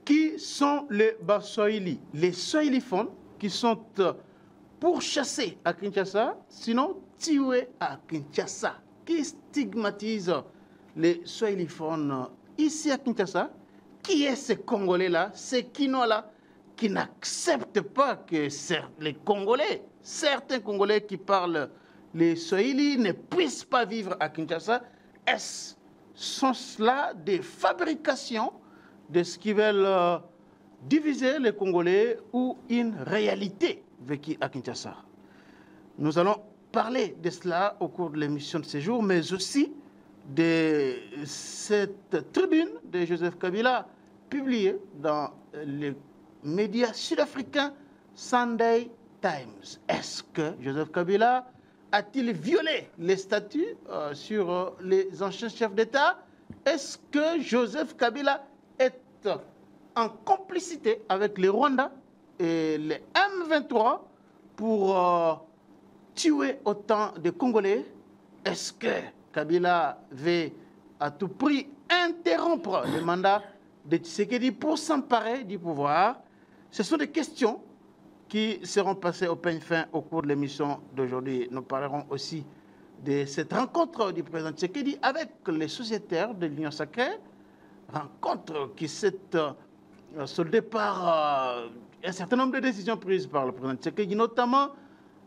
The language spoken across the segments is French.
qui sont les Baswahili, les Swahiliphones qui sont pourchassés à Kinshasa, sinon tués à Kinshasa, qui stigmatisent les Swahiliphones ici à Kinshasa. Qui est ces Congolais-là, ces Kinois-là, qui n'acceptent pas que les Congolais, certains Congolais qui parlent les Swahili ne puissent pas vivre à Kinshasa? Sont cela des fabrications de ce qui veulent diviser les Congolais ou une réalité vécue à Kinshasa? Nous allons parler de cela au cours de l'émission de ce jour, mais aussi de cette tribune de Joseph Kabila publiée dans les médias sud-africains Sunday Times. Est-ce que Joseph Kabila a-t-il violé les statuts sur les anciens chefs d'État? Est-ce que Joseph Kabila est en complicité avec les Rwandais et les M23 pour tuer autant de Congolais? Est-ce que Kabila veut à tout prix interrompre le mandat de Tshisekedi pour s'emparer du pouvoir? Ce sont des questions qui seront passées au peigne fin au cours de l'émission d'aujourd'hui. Nous parlerons aussi de cette rencontre du président Tshisekedi avec les sociétaires de l'Union sacrée, rencontre qui s'est soldée par un certain nombre de décisions prises par le président Tshisekedi, notamment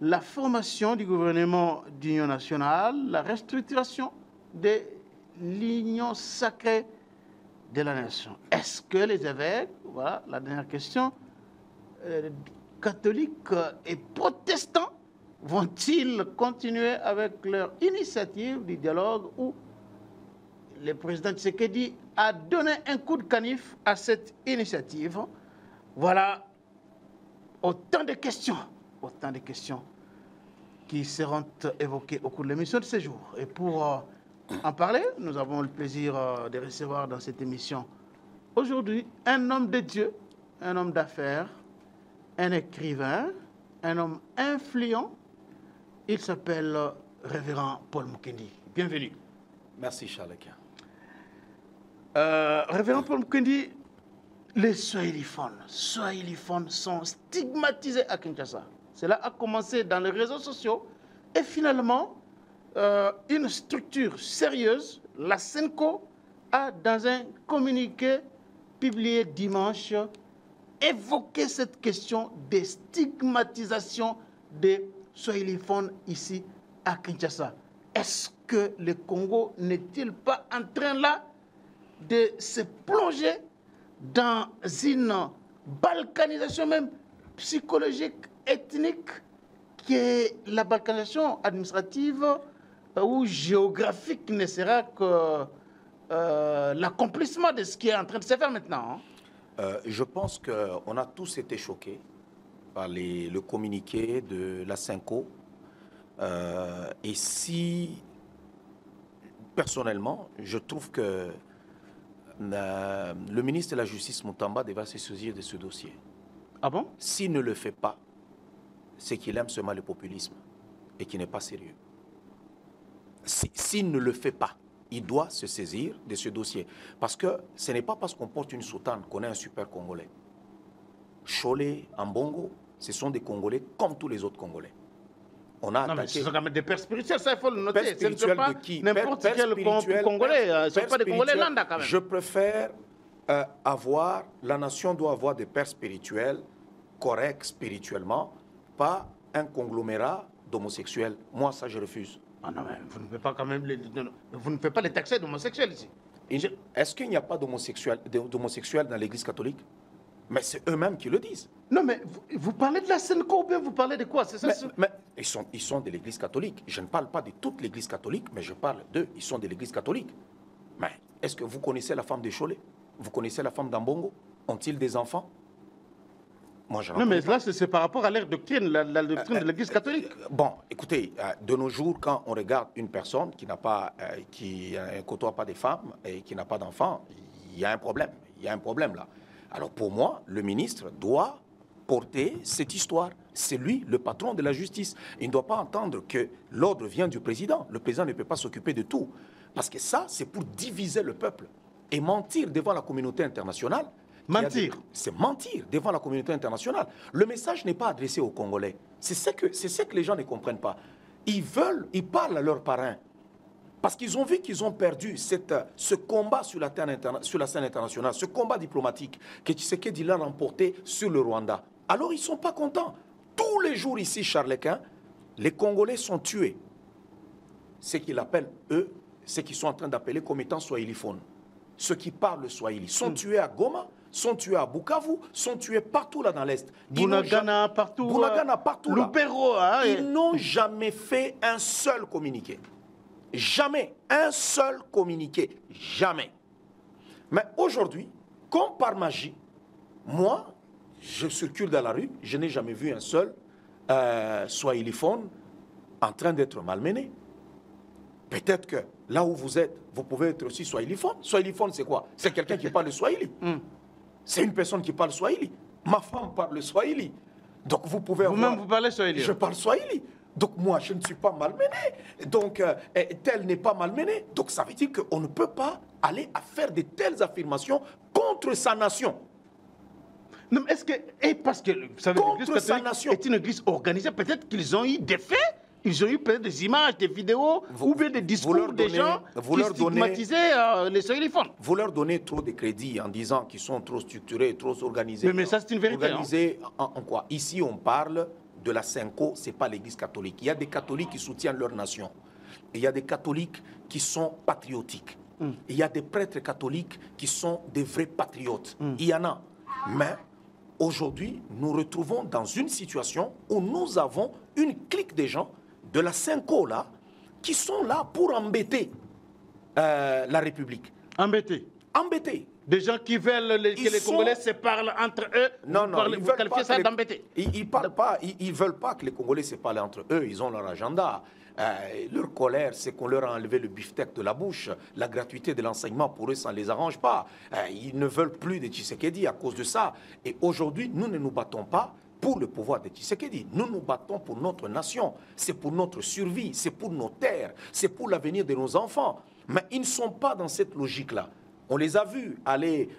la formation du gouvernement d'union nationale, la restructuration de l'Union sacrée de la nation. Est-ce que les évêques, voilà la dernière question, catholiques et protestants, vont-ils continuer avec leur initiative du dialogue, ou le président Tshisekedi a donné un coup de canif à cette initiative? Voilà autant de questions qui seront évoquées au cours de l'émission de ce jour. Et pour en parler, nous avons le plaisir de recevoir dans cette émission aujourd'hui un homme de Dieu, un homme d'affaires, un écrivain, un homme influent. Il s'appelle Révérend Paul Mukendi. Bienvenue. Merci Charles. Révérend Paul Mukendi, les Swahiliphones sont stigmatisés à Kinshasa. Cela a commencé dans les réseaux sociaux et finalement, une structure sérieuse, la SENCO, a dans un communiqué publié dimanche évoqué cette question de stigmatisation des Swahiliphones ici à Kinshasa. Est-ce que le Congo n'est-il pas en train là de se plonger dans une balkanisation même psychologique, ethnique, qui est la balkanisation administrative ou géographique ne sera que l'accomplissement de ce qui est en train de se faire maintenant? Je pense qu'on a tous été choqués par le communiqué de la SENCO. Et si, personnellement, je trouve que le ministre de la Justice, Moutamba, devrait se saisir de ce dossier. Ah bon? S'il ne le fait pas, c'est qu'il aime seulement le populisme et qu'il n'est pas sérieux. S'il ne le fait pas, il doit se saisir de ce dossier. Parce que ce n'est pas parce qu'on porte une soutane qu'on est un super Congolais. Cholé, Ambongo, ce sont des Congolais comme tous les autres Congolais. On a non, attaqué... mais ce sont quand même des pères spirituels, ça il faut le noter. Ce ne sont pas n'importe Père quel Congolais, ce ne sont pas des Congolais lambda quand même. Je préfère avoir, la nation doit avoir des pères spirituels, corrects spirituellement, pas un conglomérat d'homosexuels. Moi, ça, je refuse. Ah non, mais vous ne pouvez pas quand même vous ne pouvez pas les taxer d'homosexuels ici. Est-ce qu'il n'y a pas d'homosexuels dans l'Église catholique? Mais c'est eux-mêmes qui le disent. Non, mais vous parlez de la SENCO ou bien vous parlez de quoi? C'est ça, mais ils sont de l'Église catholique. Je ne parle pas de toute l'Église catholique, mais je parle d'eux. Ils sont de l'Église catholique. Mais est-ce que vous connaissez la femme de Cholé? Vous connaissez la femme d'Ambongo? Ont-ils des enfants? Moi, je non, mais là, c'est par rapport à leur doctrine, la doctrine de l'Église catholique. Bon, écoutez, de nos jours, quand on regarde une personne qui n'a pas, qui ne côtoie pas des femmes et qui n'a pas d'enfants, il y a un problème. Il y a un problème là. Alors pour moi, le ministre doit porter cette histoire. C'est lui le patron de la justice. Il ne doit pas entendre que l'ordre vient du président. Le président ne peut pas s'occuper de tout. Parce que ça, c'est pour diviser le peuple et mentir devant la communauté internationale Mentir. C'est mentir devant la communauté internationale. Le message n'est pas adressé aux Congolais. C'est ce que les gens ne comprennent pas. Ils parlent à leurs parrains. Parce qu'ils ont vu qu'ils ont perdu ce combat sur la scène internationale, ce combat diplomatique que Tshisekedi l'a remporté sur le Rwanda. Alors ils ne sont pas contents. Tous les jours ici, Charles-Quint, les Congolais sont tués. Ce qu'ils appellent, eux, ce qu'ils sont en train d'appeler comme étant swahiliphones. Ceux qui parlent le swahili sont tués à Goma, sont tués à Bukavu, sont tués partout là dans l'Est. Bunagana, partout. Bunagana, partout là. Lubero, hein, Ils n'ont jamais fait un seul communiqué. Jamais un seul communiqué. Jamais. Mais aujourd'hui, comme par magie, moi, je circule dans la rue, je n'ai jamais vu un seul swahiliphone en train d'être malmené. Peut-être que là où vous êtes, vous pouvez être aussi swahiliphone. Swahiliphone, c'est quoi? C'est quelqu'un qui parle le swahili. C'est une personne qui parle swahili. Ma femme parle le swahili. Donc vous pouvez avoir... Vous-même, vous parlez swahili? Je parle swahili. Donc moi, je ne suis pas malmené. Donc tel n'est pas malmené. Donc ça veut dire qu'on ne peut pas aller à faire de telles affirmations contre sa nation. Non, est-ce que... Et parce que, vous savez, Contre l'église sa catholique nation. est une église organisée. Peut-être qu'ils ont eu des faits. Ils ont eu peut-être des images, des vidéos, ou bien des discours des gens qui stigmatisaient les swahiliphones. Vous leur donnez trop de crédit en disant qu'ils sont trop structurés, trop organisés. Mais ça, c'est une vérité. Organisés en quoi? Ici, on parle de la Cinco, ce n'est pas l'église catholique. Il y a des catholiques qui soutiennent leur nation. Et il y a des catholiques qui sont patriotiques. Et il y a des prêtres catholiques qui sont des vrais patriotes. Il y en a. Mais aujourd'hui, nous retrouvons dans une situation où nous avons une clique de gens de la Cinco là, qui sont là pour embêter la République. Embêtés. Embêter. Des gens qui veulent que les Congolais se parlent entre eux. Non, non, vous qualifiez ça d'embêter. Ils parlent pas, ils veulent pas que les Congolais se parlent entre eux. Ils ont leur agenda. Leur colère, c'est qu'on leur a enlevé le beefsteak de la bouche. La gratuité de l'enseignement, pour eux, ça ne les arrange pas. Ils ne veulent plus de Tshisekedi à cause de ça. Et aujourd'hui, nous ne nous battons pas pour le pouvoir de Tshisekedi. Nous nous battons pour notre nation. C'est pour notre survie, c'est pour nos terres, c'est pour l'avenir de nos enfants. Mais ils ne sont pas dans cette logique-là. On les a vus aller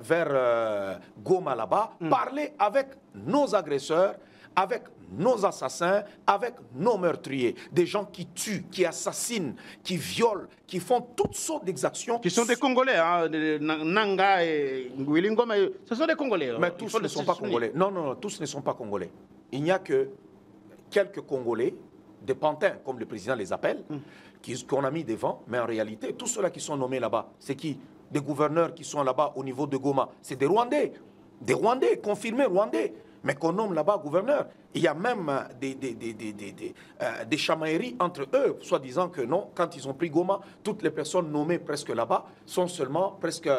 vers Goma là-bas, parler avec nos agresseurs, avec nos assassins, avec nos meurtriers. Des gens qui tuent, qui assassinent, qui violent, qui font toutes sortes d'exactions. Qui sont des Congolais, hein, Nanga et Ngouilingoma, ce sont des Congolais. Mais tous ne sont pas Congolais. Non, non, non, tous ne sont pas Congolais. Il n'y a que quelques Congolais, des pantins, comme le président les appelle, qu'on a mis devant, mais en réalité, tous ceux-là qui sont nommés là-bas, c'est qui? Des gouverneurs qui sont là-bas au niveau de Goma, c'est des Rwandais, confirmés Rwandais, mais qu'on nomme là-bas gouverneur. Il y a même des chamailleries entre eux, soi-disant que non, quand ils ont pris Goma, toutes les personnes nommées presque là-bas sont seulement presque,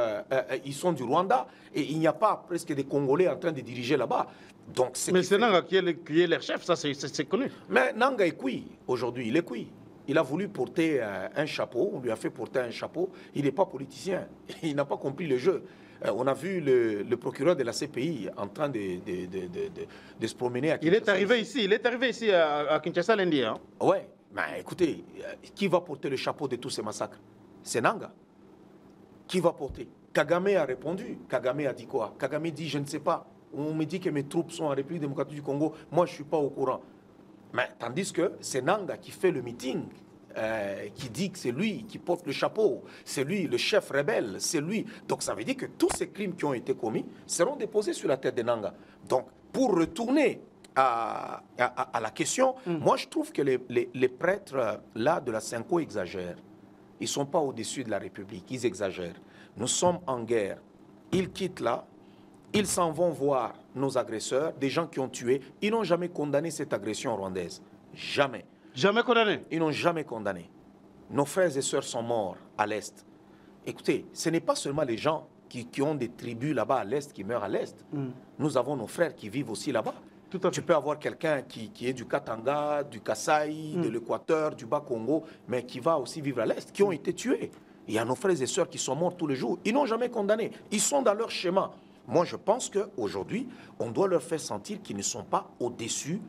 ils sont du Rwanda, et il n'y a pas presque des Congolais en train de diriger là-bas. Donc, mais c'est Nanga qui est leur chef, ça c'est connu. Mais Nanga est cuit aujourd'hui, il est cuit. Il a voulu porter un chapeau, on lui a fait porter un chapeau. Il n'est pas politicien, il n'a pas compris le jeu. On a vu le procureur de la CPI en train de se promener à Kinshasa. Il est arrivé ici à Kinshasa lundi. Hein? Oui, mais écoutez, qui va porter le chapeau de tous ces massacres? C'est Nanga. Qui va porter? Kagame a répondu. Kagame a dit quoi? Kagame dit, je ne sais pas. On me dit que mes troupes sont en République démocratique du Congo. Moi, je ne suis pas au courant. Mais tandis que c'est Nanga qui fait le meeting, qui dit que c'est lui qui porte le chapeau, c'est lui le chef rebelle, c'est lui. Donc ça veut dire que tous ces crimes qui ont été commis seront déposés sur la tête de Nanga. Donc pour retourner à la question, moi je trouve que les prêtres là de la Cinco exagèrent. Ils ne sont pas au-dessus de la République, ils exagèrent. Nous sommes en guerre. Ils quittent là. Ils s'en vont voir nos agresseurs, des gens qui ont tué. Ils n'ont jamais condamné cette agression rwandaise. Jamais. Jamais condamné? Ils n'ont jamais condamné. Nos frères et sœurs sont morts à l'Est. Écoutez, ce n'est pas seulement les gens qui ont des tribus là-bas à l'Est qui meurent à l'Est. Nous avons nos frères qui vivent aussi là-bas. Tu peux avoir quelqu'un qui est du Katanga, du Kasaï, de l'Équateur, du Bas-Congo, mais qui va aussi vivre à l'Est, qui ont été tués. Il y a nos frères et sœurs qui sont morts tous les jours. Ils n'ont jamais condamné. Ils sont dans leur schéma. Moi, je pense qu'aujourd'hui, on doit leur faire sentir qu'ils ne sont pas au-dessus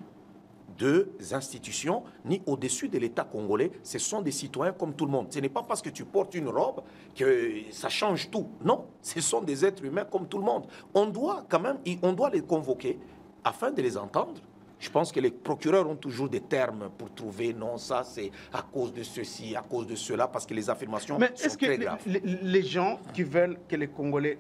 des institutions, ni au-dessus de l'État congolais. Ce sont des citoyens comme tout le monde. Ce n'est pas parce que tu portes une robe que ça change tout. Non, ce sont des êtres humains comme tout le monde. On doit quand même, on doit les convoquer afin de les entendre. Je pense que les procureurs ont toujours des termes pour trouver, non, ça c'est à cause de ceci, à cause de cela, parce que les affirmations sont très graves. Mais est-ce que les gens qui veulent que les Congolais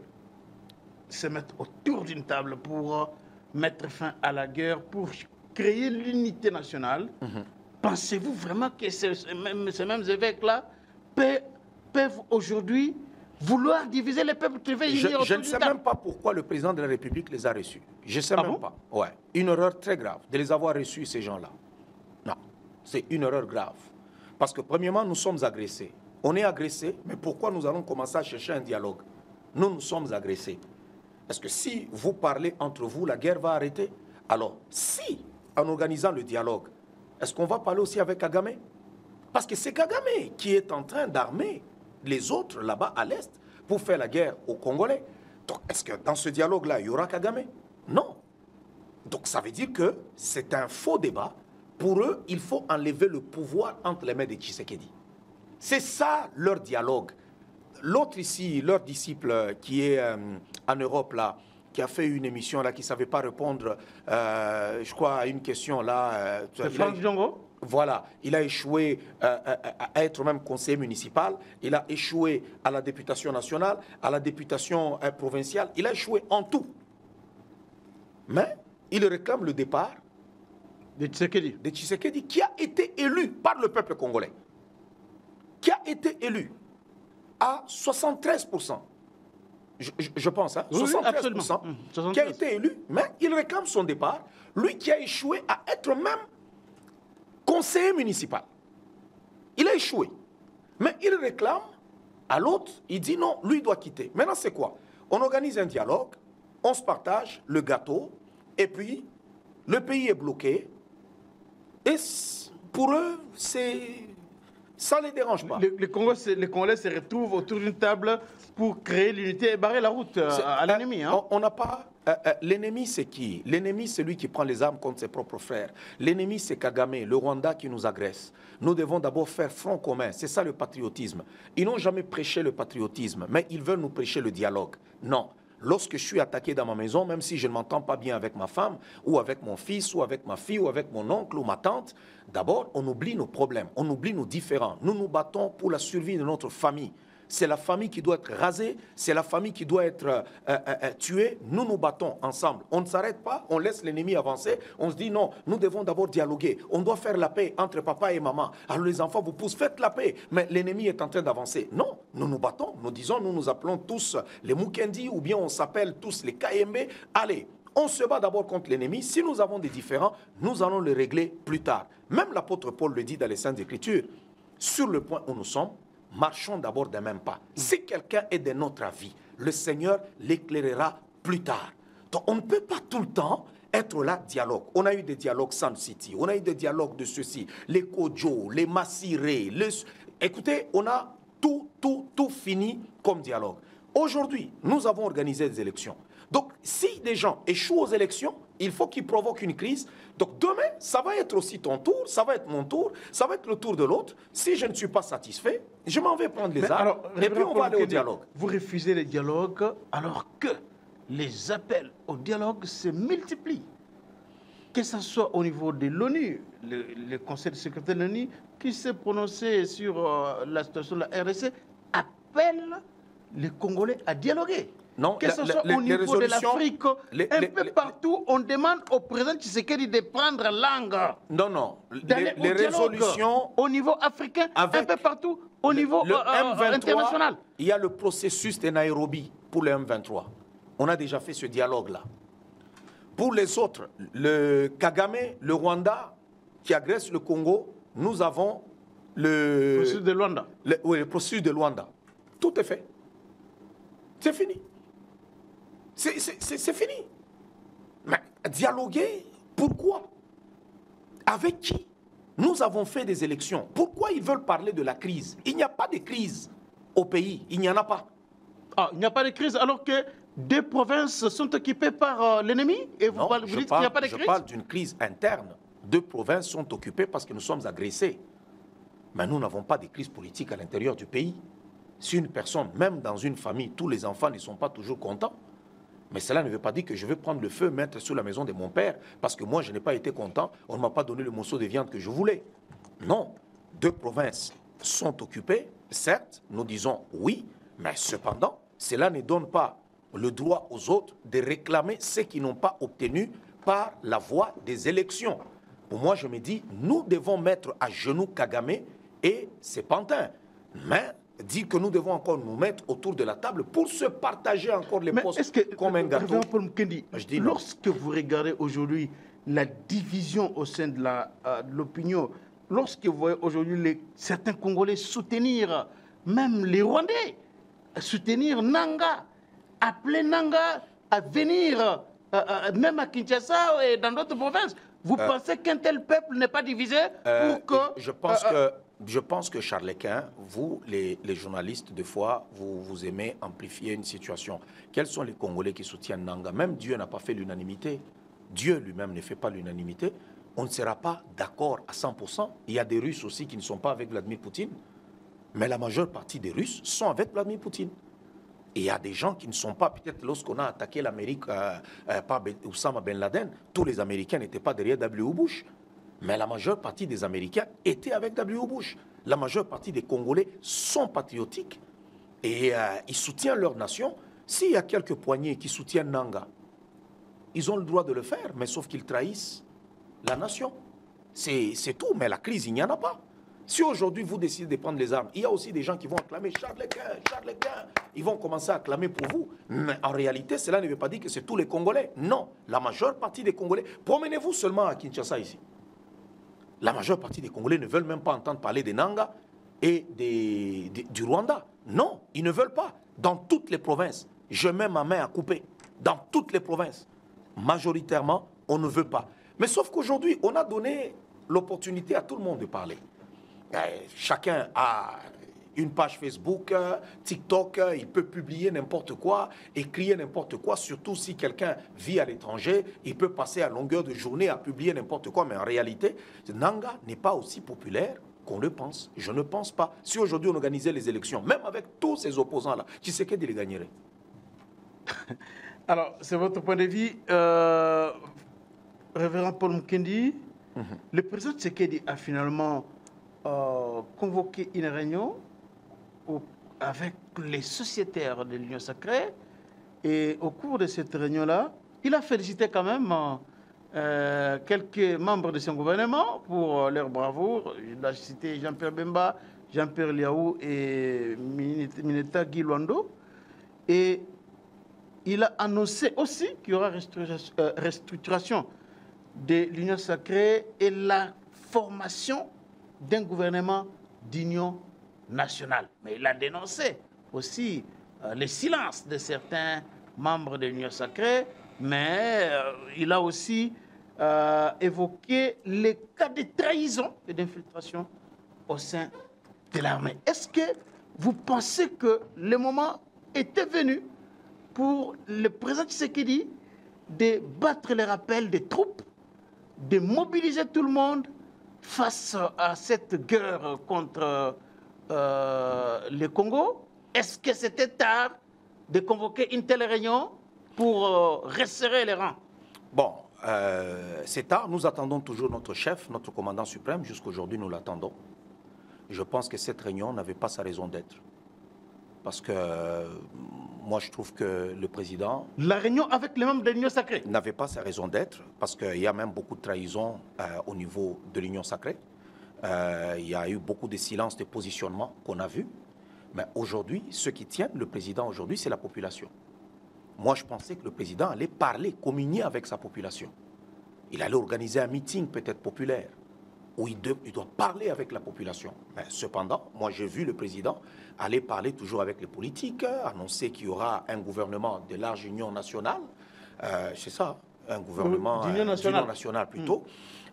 se mettent autour d'une table pour mettre fin à la guerre, pour créer l'unité nationale, pensez-vous vraiment que ces mêmes évêques-là peuvent aujourd'hui vouloir diviser les peuples qui veulent unir autour Je ne d'une sais table? même pas pourquoi le président de la République les a reçus. Je ne sais Ah même bon? pas. Ouais. Une erreur très grave de les avoir reçus, ces gens-là. Non, c'est une erreur grave. Parce que premièrement, nous sommes agressés. On est agressés, mais pourquoi nous allons commencer à chercher un dialogue? Nous sommes agressés. Est-ce que si vous parlez entre vous, la guerre va arrêter? Alors, si, en organisant le dialogue, est-ce qu'on va parler aussi avec Kagame? Parce que c'est Kagame qui est en train d'armer les autres là-bas à l'Est pour faire la guerre aux Congolais. Donc, est-ce que dans ce dialogue-là, il y aura Kagame? Non. Donc, ça veut dire que c'est un faux débat. Pour eux, il faut enlever le pouvoir entre les mains de Tshisekedi. C'est ça leur dialogue. L'autre ici, leur disciple qui est en Europe, là, qui a fait une émission là, qui ne savait pas répondre, je crois, à une question là. C'est Franck Diongo? Voilà, il a échoué à être même conseiller municipal, il a échoué à la députation nationale, à la députation provinciale, il a échoué en tout. Mais il réclame le départ De Tshisekedi, qui a été élu par le peuple congolais, qui a été élu à 73%. Je pense, hein, oui, 73%, absolument. 73. qui a été élu, mais il réclame son départ, lui qui a échoué à être même conseiller municipal. Il a échoué. Mais il réclame à l'autre, il dit non, lui doit quitter. Maintenant, c'est quoi? On organise un dialogue, on se partage le gâteau, et puis le pays est bloqué. Et pour eux, ça ne les dérange pas. Les Congolais se retrouvent autour d'une table pour créer l'unité et barrer la route à l'ennemi. Hein? On n'a pas... l'ennemi, c'est qui? L'ennemi, c'est lui qui prend les armes contre ses propres frères. L'ennemi, c'est Kagame, le Rwanda qui nous agresse. Nous devons d'abord faire front commun. C'est ça le patriotisme. Ils n'ont jamais prêché le patriotisme, mais ils veulent nous prêcher le dialogue. Non. Lorsque je suis attaqué dans ma maison, même si je ne m'entends pas bien avec ma femme, ou avec mon fils, ou avec ma fille, ou avec mon oncle, ou ma tante, d'abord, on oublie nos problèmes, on oublie nos différends. Nous nous battons pour la survie de notre famille. C'est la famille qui doit être rasée, c'est la famille qui doit être tuée. Nous nous battons ensemble. On ne s'arrête pas, on laisse l'ennemi avancer. On se dit non, nous devons d'abord dialoguer. On doit faire la paix entre papa et maman. Alors les enfants vous poussent, faites la paix. Mais l'ennemi est en train d'avancer. Non, nous nous battons. Nous disons, nous nous appelons tous les Mukendi ou bien on s'appelle tous les KMB. Allez, on se bat d'abord contre l'ennemi. Si nous avons des différends, nous allons les régler plus tard. Même l'apôtre Paul le dit dans les Saintes Écritures. Sur le point où nous sommes, marchons d'abord d'un même pas. Si quelqu'un est de notre avis, le Seigneur l'éclairera plus tard. Donc on ne peut pas tout le temps être là, dialogue. On a eu des dialogues Sun City, on a eu des dialogues de ceci, les Kodjo, les Massiré. Écoutez, on a tout fini comme dialogue. Aujourd'hui, nous avons organisé des élections. Donc, si des gens échouent aux élections, il faut qu'ils provoquent une crise. Donc, demain, ça va être aussi ton tour, ça va être mon tour, ça va être le tour de l'autre. Si je ne suis pas satisfait, je m'en vais prendre les armes et puis on va aller au dialogue. Vous refusez le dialogue alors que les appels au dialogue se multiplient. Que ce soit au niveau de l'ONU, le Conseil de sécurité de l'ONU, qui s'est prononcé sur la situation de la RDC, appelle les Congolais à dialoguer. Non, que ce soit au niveau de l'Afrique, un peu partout, on demande au président Tshisekedi de prendre langue. Non. Les résolutions... Au niveau africain, un peu partout, au niveau international. Il y a le processus de Nairobi pour le M23. On a déjà fait ce dialogue-là. Pour les autres, le Kagame, le Rwanda, qui agresse le Congo, nous avons le processus de Luanda. Oui, le processus de Luanda. Tout est fait. C'est fini. C'est fini. Mais dialoguer, pourquoi? Avec qui? Nous avons fait des élections. Pourquoi ils veulent parler de la crise? Il n'y a pas de crise au pays. Il n'y en a pas. Ah, il n'y a pas de crise alors que des provinces sont occupées par l'ennemi? Et vous dites qu'il n'y a pas de crise? Je parle d'une crise interne 2 provinces sont occupées parce que nous sommes agressés. Mais nous n'avons pas de crise politique à l'intérieur du pays. Si une personne, même dans une famille, tous les enfants ne sont pas toujours contents, mais cela ne veut pas dire que je vais prendre le feu, mettre sur la maison de mon père, parce que moi, je n'ai pas été content, on ne m'a pas donné le morceau de viande que je voulais. Non, 2 provinces sont occupées, certes, nous disons oui, mais cependant, cela ne donne pas le droit aux autres de réclamer ce qu'ils n'ont pas obtenu par la voie des élections. Pour moi, je me dis, nous devons mettre à genoux Kagame et ses pantins. Mais dire que nous devons encore nous mettre autour de la table pour se partager encore les postes comme un gâteau. Paul Mukendi, lorsque vous regardez aujourd'hui la division au sein de l'opinion, lorsque vous voyez aujourd'hui certains Congolais soutenir, même les Rwandais, soutenir Nanga, appeler Nanga à venir, même à Kinshasa et dans d'autres provinces, vous pensez qu'un tel peuple n'est pas divisé pour que... Je pense que Charles Quint, vous, les journalistes, des fois, vous aimez amplifier une situation. Quels sont les Congolais qui soutiennent Nanga? Même Dieu n'a pas fait l'unanimité. Dieu lui-même ne fait pas l'unanimité. On ne sera pas d'accord à 100%. Il y a des Russes aussi qui ne sont pas avec Vladimir Poutine. Mais la majeure partie des Russes sont avec Vladimir Poutine. Et il y a des gens qui ne sont pas, peut-être lorsqu'on a attaqué l'Amérique par Oussama Ben Laden, tous les Américains n'étaient pas derrière W. Bush. Mais la majeure partie des Américains étaient avec W. Bush. La majeure partie des Congolais sont patriotiques et ils soutiennent leur nation. S'il y a quelques poignées qui soutiennent Nanga, ils ont le droit de le faire, mais sauf qu'ils trahissent la nation. C'est tout, mais la crise, il n'y en a pas. Si aujourd'hui vous décidez de prendre les armes, il y a aussi des gens qui vont acclamer Charles Quint, Charles Quint. Ils vont commencer à acclamer pour vous. Mais en réalité, cela ne veut pas dire que c'est tous les Congolais. Non, la majeure partie des Congolais. Promenez-vous seulement à Kinshasa ici. La majeure partie des Congolais ne veulent même pas entendre parler des Nanga et du Rwanda. Non, ils ne veulent pas. Dans toutes les provinces, je mets ma main à couper. Dans toutes les provinces, majoritairement, on ne veut pas. Mais sauf qu'aujourd'hui, on a donné l'opportunité à tout le monde de parler. Chacun a une page Facebook, TikTok, il peut publier n'importe quoi, écrire n'importe quoi, surtout si quelqu'un vit à l'étranger, il peut passer à longueur de journée à publier n'importe quoi, mais en réalité, Nanga n'est pas aussi populaire qu'on le pense. Je ne pense pas. Si aujourd'hui on organisait les élections, même avec tous ces opposants-là, Tshisekedi les gagnerait. Alors, c'est votre point de vue. Révérend Paul Mukendi, le président Tshisekedi a finalement convoqué une réunion avec les sociétaires de l'Union sacrée. Et au cours de cette réunion-là, il a félicité quand même quelques membres de son gouvernement pour leur bravoure. Il a cité Jean-Pierre Bemba, Jean-Pierre Liaou et Mineta Guy Luando. Et il a annoncé aussi qu'il y aura restructuration de l'Union sacrée et la formation d'un gouvernement d'union nationale. Mais il a dénoncé aussi le silence de certains membres de l'Union sacrée, mais il a aussi évoqué les cas de trahison et d'infiltration au sein de l'armée. Est-ce que vous pensez que le moment était venu pour le président Tshisekedi de battre les rappels des troupes, de mobiliser tout le monde face à cette guerre contre le Congo? Est-ce que c'était tard de convoquer une telle réunion pour resserrer les rangs? Bon, c'est tard. Nous attendons toujours notre chef, notre commandant suprême. Jusqu'aujourd'hui, nous l'attendons. Je pense que cette réunion n'avait pas sa raison d'être. Parce que moi, je trouve que le président... La réunion avec les membres de l'Union sacrée n'avait pas sa raison d'être, parce qu'il y a même beaucoup de trahison au niveau de l'Union sacrée. Il y a eu beaucoup de silence, de positionnement qu'on a vu. Mais aujourd'hui, ceux qui tiennent le président aujourd'hui, c'est la population. Moi, je pensais que le président allait parler, communier avec sa population. Il allait organiser un meeting peut-être populaire, où il doit parler avec la population. Mais cependant, moi, j'ai vu le président aller parler toujours avec les politiques, annoncer qu'il y aura un gouvernement de large union nationale. C'est ça, un gouvernement d'union nationale plutôt.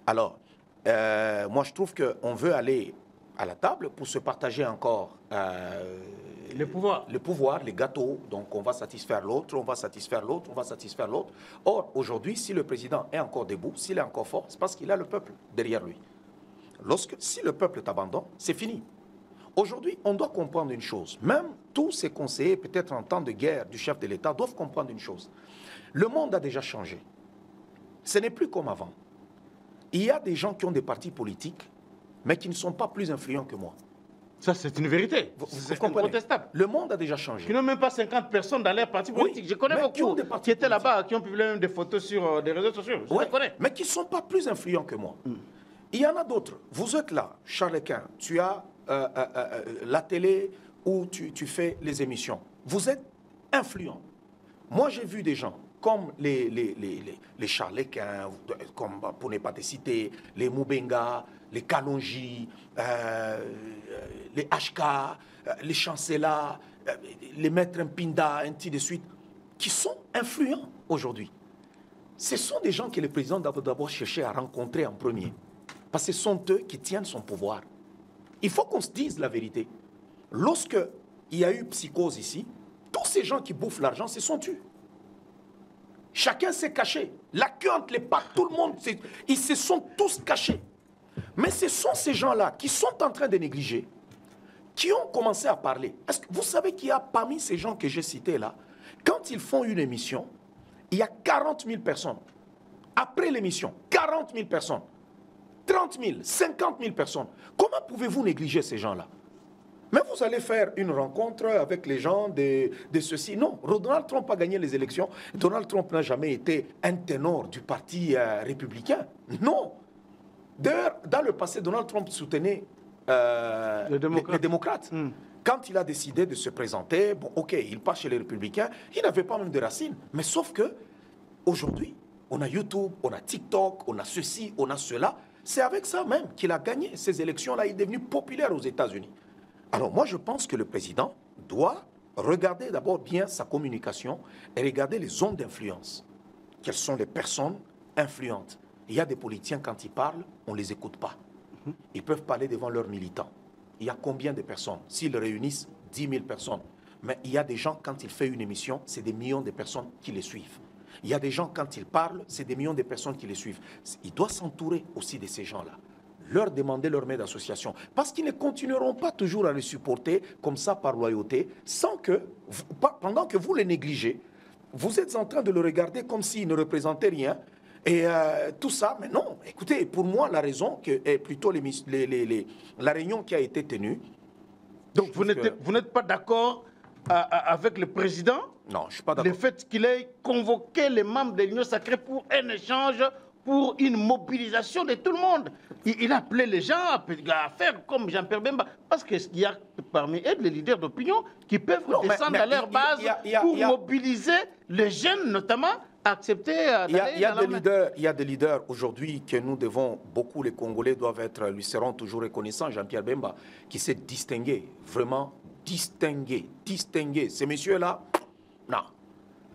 Alors, moi, je trouve qu'on veut aller à la table pour se partager encore le pouvoir. Le pouvoir, les gâteaux. Donc on va satisfaire l'autre, on va satisfaire l'autre, on va satisfaire l'autre. Or, aujourd'hui, si le président est encore debout, s'il est encore fort, c'est parce qu'il a le peuple derrière lui. Si le peuple t'abandonne, c'est fini. Aujourd'hui, on doit comprendre une chose. Même tous ces conseillers, peut-être en temps de guerre du chef de l'État, doivent comprendre une chose. Le monde a déjà changé. Ce n'est plus comme avant. Il y a des gens qui ont des partis politiques, mais qui ne sont pas plus influents que moi. Ça, c'est une vérité. C'est incontestable. Le monde a déjà changé. Qui n'ont même pas 50 personnes dans leur parti politique. Je connais beaucoup qui étaient là-bas, qui ont publié même des photos sur des réseaux sociaux. Je les connais. Mais qui ne sont pas plus influents que moi. Il y en a d'autres. Vous êtes là, Charles Quint, tu as la télé où tu fais les émissions. Vous êtes influent. Moi, j'ai vu des gens comme les Charles Quint, comme, pour ne pas te citer, les Moubenga, les Kalonji, les HK, les Chancela, les Maîtres Mpinda, ainsi de suite, qui sont influents aujourd'hui. Ce sont des gens que le président doit d'abord chercher à rencontrer en premier. Parce que ce sont eux qui tiennent son pouvoir. Il faut qu'on se dise la vérité. Lorsque il y a eu psychose ici, tous ces gens qui bouffent l'argent se sont tus. Chacun s'est caché. La queue entre les pattes, tout le monde, ils se sont tous cachés. Mais ce sont ces gens-là qui sont en train de négliger, qui ont commencé à parler. Est-ce que vous savez qu'il y a parmi ces gens que j'ai cités là, quand ils font une émission, il y a 40 000 personnes. Après l'émission, 40 000 personnes. 30 000, 50 000 personnes. Comment pouvez-vous négliger ces gens-là? Mais vous allez faire une rencontre avec les gens de ceci. Non, Donald Trump a gagné les élections. Donald Trump n'a jamais été un ténor du parti républicain. Non. D'ailleurs, dans le passé, Donald Trump soutenait les démocrates. Quand il a décidé de se présenter, bon, ok, il passe chez les républicains, il n'avait pas même de racines. Mais sauf que, aujourd'hui, on a YouTube, on a TikTok, on a ceci, on a cela. C'est avec ça même qu'il a gagné ces élections-là. Il est devenu populaire aux États-Unis. Alors moi, je pense que le président doit regarder d'abord bien sa communication et regarder les zones d'influence. Quelles sont les personnes influentes? Il y a des politiciens, quand ils parlent, on ne les écoute pas. Ils peuvent parler devant leurs militants. Il y a combien de personnes? S'ils réunissent 10 000 personnes. Mais il y a des gens, quand ils font une émission, c'est des millions de personnes qui les suivent. Il y a des gens, quand ils parlent, c'est des millions de personnes qui les suivent. Il doit s'entourer aussi de ces gens-là. Leur demander leur aide d'association. Parce qu'ils ne continueront pas toujours à les supporter comme ça par loyauté, sans que, pendant que vous les négligez, vous êtes en train de le regarder comme s'ils ne représentaient rien. Et tout ça, mais non. Écoutez, pour moi, la raison est plutôt la réunion qui a été tenue. Donc vous n'êtes pas d'accord avec le président? Non, je ne suis pas d'accord. Le fait qu'il ait convoqué les membres de l'Union sacrée pour un échange, pour une mobilisation de tout le monde. Il a appelé les gens à faire comme Jean-Pierre Bemba. Parce qu'il y a parmi eux des leaders d'opinion qui peuvent descendre à leur base pour mobiliser les jeunes, notamment, à accepter d'aller dans la main. Il y a des leaders aujourd'hui que nous devons, beaucoup les Congolais lui seront toujours reconnaissants, Jean-Pierre Bemba, qui s'est distingué, vraiment distingué. Ces messieurs-là, non.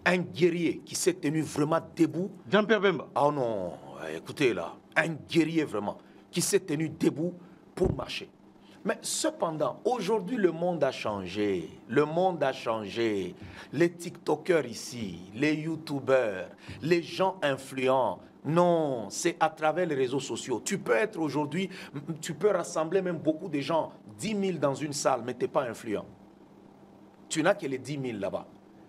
Un guerrier qui s'est tenu vraiment debout. Jean-Pierre Bemba. Ah non, écoutez là, un guerrier vraiment, qui s'est tenu debout pour marcher. Mais cependant, aujourd'hui, le monde a changé. Le monde a changé. Les TikTokers ici, les YouTubers, les gens influents. Non, c'est à travers les réseaux sociaux. Tu peux être aujourd'hui, tu peux rassembler même beaucoup de gens, 10 000 dans une salle, mais tu n'es pas influent. Tu n'as que les 10 000 là-bas.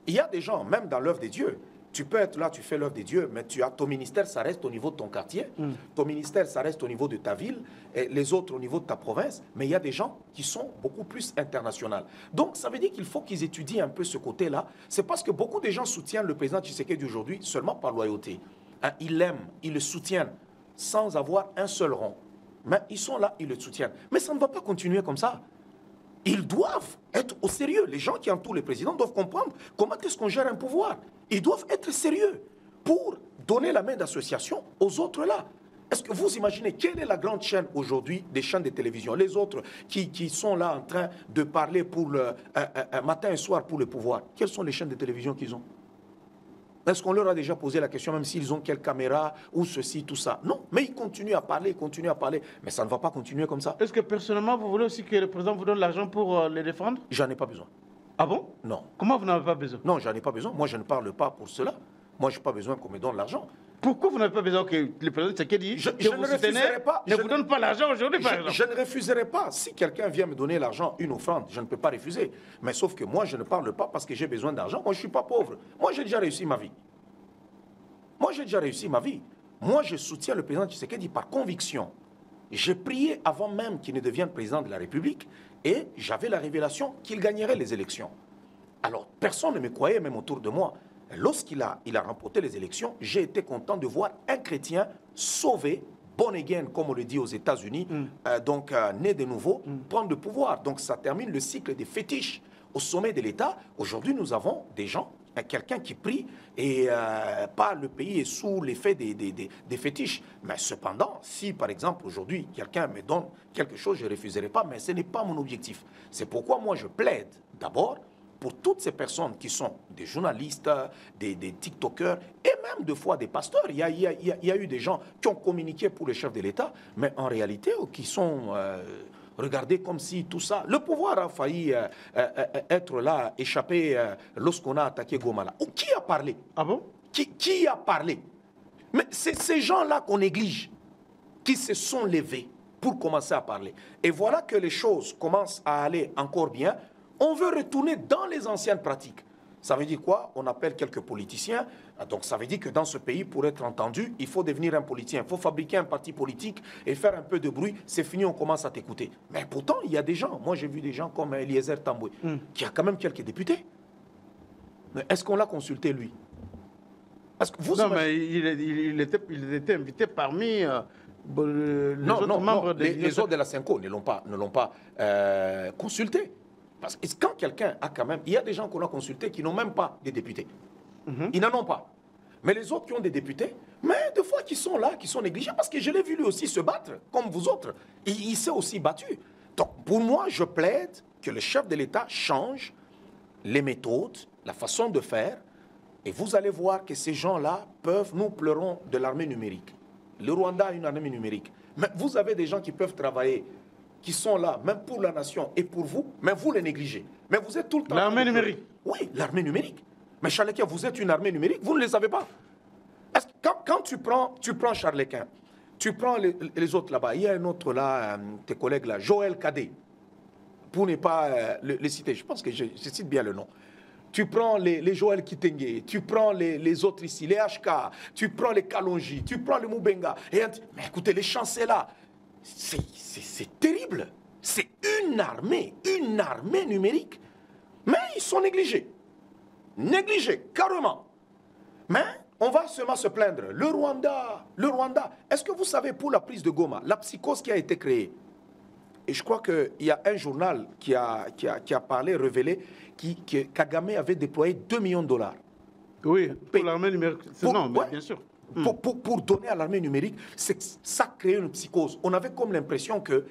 Il y a des gens, même dans l'œuvre de Dieu, tu peux être là, tu fais l'œuvre de Dieu, mais ton ministère, ça reste au niveau de ton quartier. Ton ministère, ça reste au niveau de ta ville, et les autres au niveau de ta province. Mais il y a des gens qui sont beaucoup plus internationaux. Donc, ça veut dire qu'il faut qu'ils étudient un peu ce côté-là. C'est parce que beaucoup de gens soutiennent le président Tshisekedi d'aujourd'hui seulement par loyauté. Hein, ils l'aiment, ils le soutiennent, sans avoir un seul rond. Mais ils sont là, ils le soutiennent. Mais ça ne va pas continuer comme ça. Ils doivent être au sérieux. Les gens qui entourent le président doivent comprendre comment est-ce qu'on gère un pouvoir. Ils doivent être sérieux pour donner la main d'association aux autres là. Est-ce que vous imaginez quelle est la grande chaîne aujourd'hui des chaînes de télévision? Les autres qui sont là en train de parler pour matin et soir pour le pouvoir. Quelles sont les chaînes de télévision qu'ils ont? Est-ce qu'on leur a déjà posé la question, même s'ils ont quelle caméra ou ceci, tout ça? Non, mais ils continuent à parler, Mais ça ne va pas continuer comme ça. Est-ce que personnellement, vous voulez aussi que le président vous donne l'argent pour les défendre? J'en ai pas besoin. Ah bon? Non. Comment vous n'avez pas besoin? Non, j'en ai pas besoin. Moi, je ne parle pas pour cela. Moi, je n'ai pas besoin qu'on me donne l'argent. Pourquoi vous n'avez pas besoin que le président Tshisekedi Je que ne vous soutenez refuserai pas. ne vous donne pas l'argent aujourd'hui, par exemple? Je ne refuserai pas. Si quelqu'un vient me donner l'argent, une offrande, je ne peux pas refuser. Mais sauf que moi, je ne parle pas parce que j'ai besoin d'argent. Moi, je ne suis pas pauvre. Moi, j'ai déjà réussi ma vie. Moi, j'ai déjà réussi ma vie. Moi, je soutiens le président Tshisekedi par conviction. J'ai prié avant même qu'il ne devienne président de la République et j'avais la révélation qu'il gagnerait les élections. Alors, personne ne me croyait, même autour de moi. Lorsqu'il a remporté les élections, j'ai été content de voir un chrétien sauvé, born again, comme on le dit aux États-Unis, né de nouveau, prendre le pouvoir. Donc, ça termine le cycle des fétiches au sommet de l'État. Aujourd'hui, nous avons des gens, quelqu'un qui prie et pas le pays est sous l'effet des fétiches. Mais cependant, si par exemple aujourd'hui quelqu'un me donne quelque chose, je ne refuserai pas, mais ce n'est pas mon objectif. C'est pourquoi moi je plaide d'abord pour toutes ces personnes qui sont des journalistes, des TikTokers et même des fois des pasteurs. Il y a eu des gens qui ont communiqué pour le chef de l'État, mais en réalité qui sont regardés comme si tout ça... Le pouvoir a failli être là, échappé lorsqu'on a attaqué Goma. Là. Qui a parlé? Ah bon? Qui a parlé? Mais c'est ces gens-là qu'on néglige, qui se sont levés pour commencer à parler. Et voilà que les choses commencent à aller encore bien. On veut retourner dans les anciennes pratiques. Ça veut dire quoi? On appelle quelques politiciens. Donc ça veut dire que dans ce pays, pour être entendu, il faut devenir un politicien. Il faut fabriquer un parti politique et faire un peu de bruit. C'est fini, on commence à t'écouter. Mais pourtant, il y a des gens. Moi, j'ai vu des gens comme Eliezer Tamboué, qui a quand même quelques députés. Mais est-ce qu'on l'a consulté, lui? Parce que vous non, mais il était invité parmi les autres membres les autres de la Cinco ne l'ont pas consulté. Parce que quand quelqu'un a quand même... Il y a des gens qu'on a consultés qui n'ont même pas des députés. Ils n'en ont pas. Mais les autres qui ont des députés, mais des fois qui sont là, qui sont négligés, parce que je l'ai vu lui aussi se battre, comme vous autres. Il s'est aussi battu. Donc pour moi, je plaide que le chef de l'État change les méthodes, la façon de faire, et vous allez voir que ces gens-là peuvent... Nous pleurons de l'armée numérique. Le Rwanda a une armée numérique. Mais vous avez des gens qui peuvent travailler, qui sont là, même pour la nation et pour vous, mais vous les négligez. Mais vous êtes tout le temps... L'armée numérique? Oui, l'armée numérique. Mais Charles-Quint, vous êtes une armée numérique, vous ne les savez pas. Est-ce que quand tu prends Charles-Quint, tu prends les autres là-bas, il y a un autre là, tes collègues là, Joël Cadet, pour ne pas les citer, je pense que je cite bien le nom. Tu prends les Joël Kitenge, tu prends les autres ici, les HK, tu prends les Kalonji, tu prends les Moubenga. Mais écoutez, les chancellors, c'est terrible. C'est une armée numérique. Mais ils sont négligés. Négligés, carrément. Mais on va seulement se plaindre. Le Rwanda. Est-ce que vous savez, pour la prise de Goma, la psychose qui a été créée, et je crois qu'il y a un journal qui a parlé, révélé, que Kagame avait déployé 2 millions de dollars. Oui, pour l'armée numérique. Non, mais bien sûr. Pour donner à l'armée numérique, ça crée une psychose. On avait comme l'impression que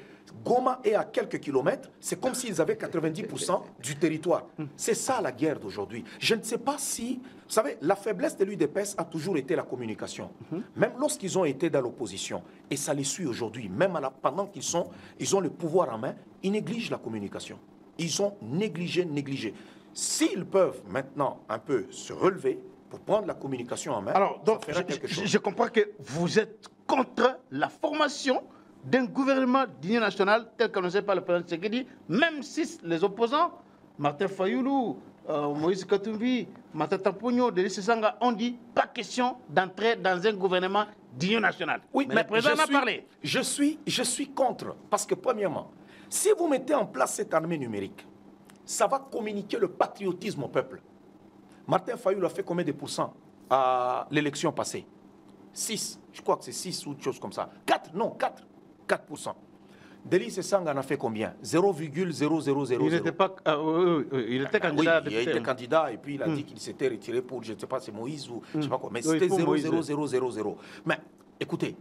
Goma est à quelques kilomètres, c'est comme s'ils avaient 90% du territoire. C'est ça la guerre d'aujourd'hui. Je ne sais pas si... Vous savez, la faiblesse de l'UDPS a toujours été la communication. Même lorsqu'ils ont été dans l'opposition, et ça les suit aujourd'hui, même pendant qu'ils ont le pouvoir en main, ils négligent la communication. Ils ont négligé. S'ils peuvent maintenant un peu se relever, pour prendre la communication en main, alors, donc, je comprends que vous êtes contre la formation d'un gouvernement d'union nationale tel qu'annoncé par le président Tshisekedi, même si les opposants, Martin Fayoulou, Moïse Katumbi, Martin Tampogno, Denis Sanga, ont dit pas question d'entrer dans un gouvernement d'union nationale. Oui, mais le président en a parlé. Je suis contre, parce que premièrement, si vous mettez en place cette armée numérique, ça va communiquer le patriotisme au peuple. Martin Fayoulou a fait combien de pourcents à l'élection passée? 6, je crois que c'est 6 ou autre chose comme ça. 4%. Denis Sanga en a fait combien? 0,0000. Il n'était pas... il était candidat. Oui, il a été candidat et puis il a dit qu'il s'était retiré pour, je ne sais pas, c'est Moïse ou je ne sais pas quoi. Mais c'était 0,0000. Mais écoutez,